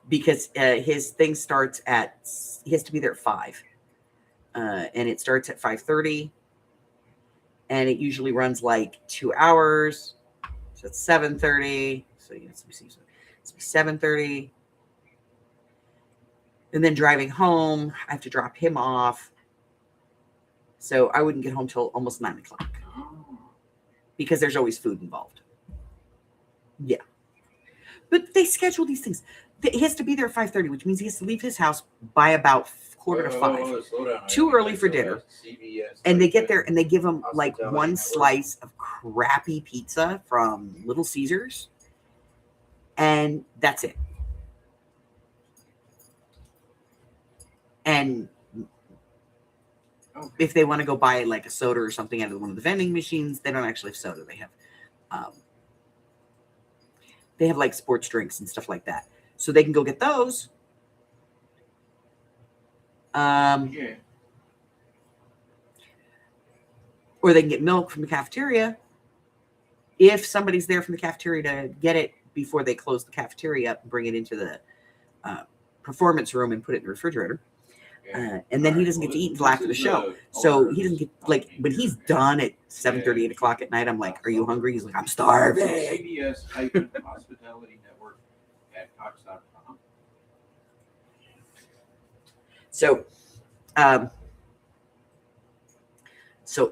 A: Because his thing starts at, he has to be there at 5. And it starts at 5:30. And it usually runs like 2 hours. So it's 7:30. So it's 7:30. And then driving home, I have to drop him off. So I wouldn't get home till almost 9 o'clock. Because there's always food involved. Yeah. But they schedule these things. He has to be there at 5:30, which means he has to leave his house by about 4:45. Too early for dinner. And they get there and they give him like one slice of crappy pizza from Little Caesars. And that's it. And if they want to go buy like a soda or something out of one of the vending machines, they don't actually have soda. They have like sports drinks and stuff like that. So they can go get those. Or they can get milk from the cafeteria. If somebody's there from the cafeteria to get it before they close the cafeteria up and bring it into the performance room and put it in the refrigerator. And then he doesn't get to eat until after the show. So he doesn't get, like, when he's done at 7:30, 8 o'clock at night, I'm like, are you hungry? He's like, I'm starving.
B: CBS-Hospitality Network at Cox.com.
A: So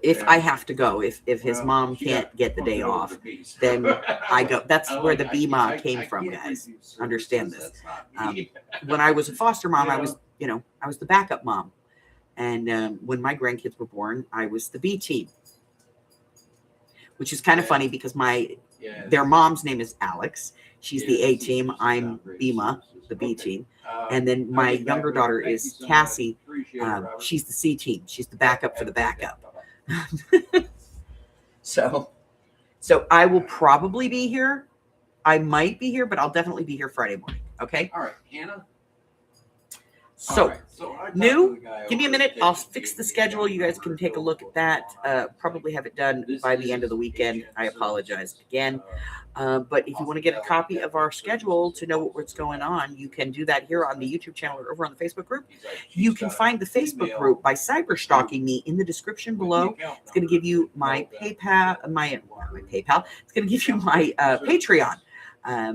A: if I have to go, if his mom can't get the day off, then I go. That's where the BMA came from, guys. Understand this. When I was a foster mom, I was the backup mom. And when my grandkids were born, I was the B team. Which is kind of funny because their mom's name is Alex. She's the A team. I'm BMA, the B team. And then my younger daughter is Cassie. She's the C team. She's the backup for the backup. So I will probably be here. I might be here, but I'll definitely be here Friday morning. Okay.
B: All right, Hannah.
A: So give me a minute. I'll fix the schedule. You guys can take a look at that. Probably have it done by the end of the weekend. I apologize again. But if you want to get a copy of our schedule to know what's going on, you can do that here on the YouTube channel or over on the Facebook group. You can find the Facebook group by cyber stalking me in the description below. It's going to give you my PayPal, my PayPal. It's going to give you my Patreon,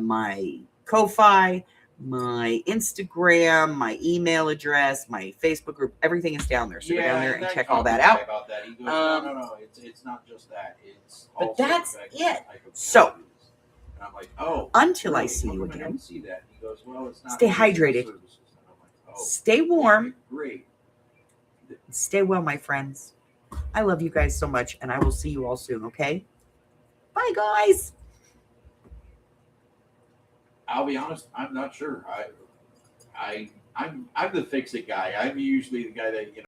A: my Ko-Fi, my Instagram, my email address, my Facebook group, everything is down there. So go down there and check all that out.
B: About that. He goes, no, it's not just that. It's
A: But
B: also
A: that's
B: the fact
A: it.
B: that I could
A: So,
B: do this. And I'm like, oh,
A: until I
B: really?
A: see
B: How
A: you
B: come I
A: again,
B: don't see that. He goes, well, it's not
A: stay
B: listed as
A: hydrated.
B: services. And I'm like, oh,
A: Stay warm.
B: okay, great.
A: Stay well, my friends. I love you guys so much, and I will see you all soon, okay? Bye, guys.
B: I'll be honest, I'm not sure. I'm the fix-it guy. I'm usually the guy that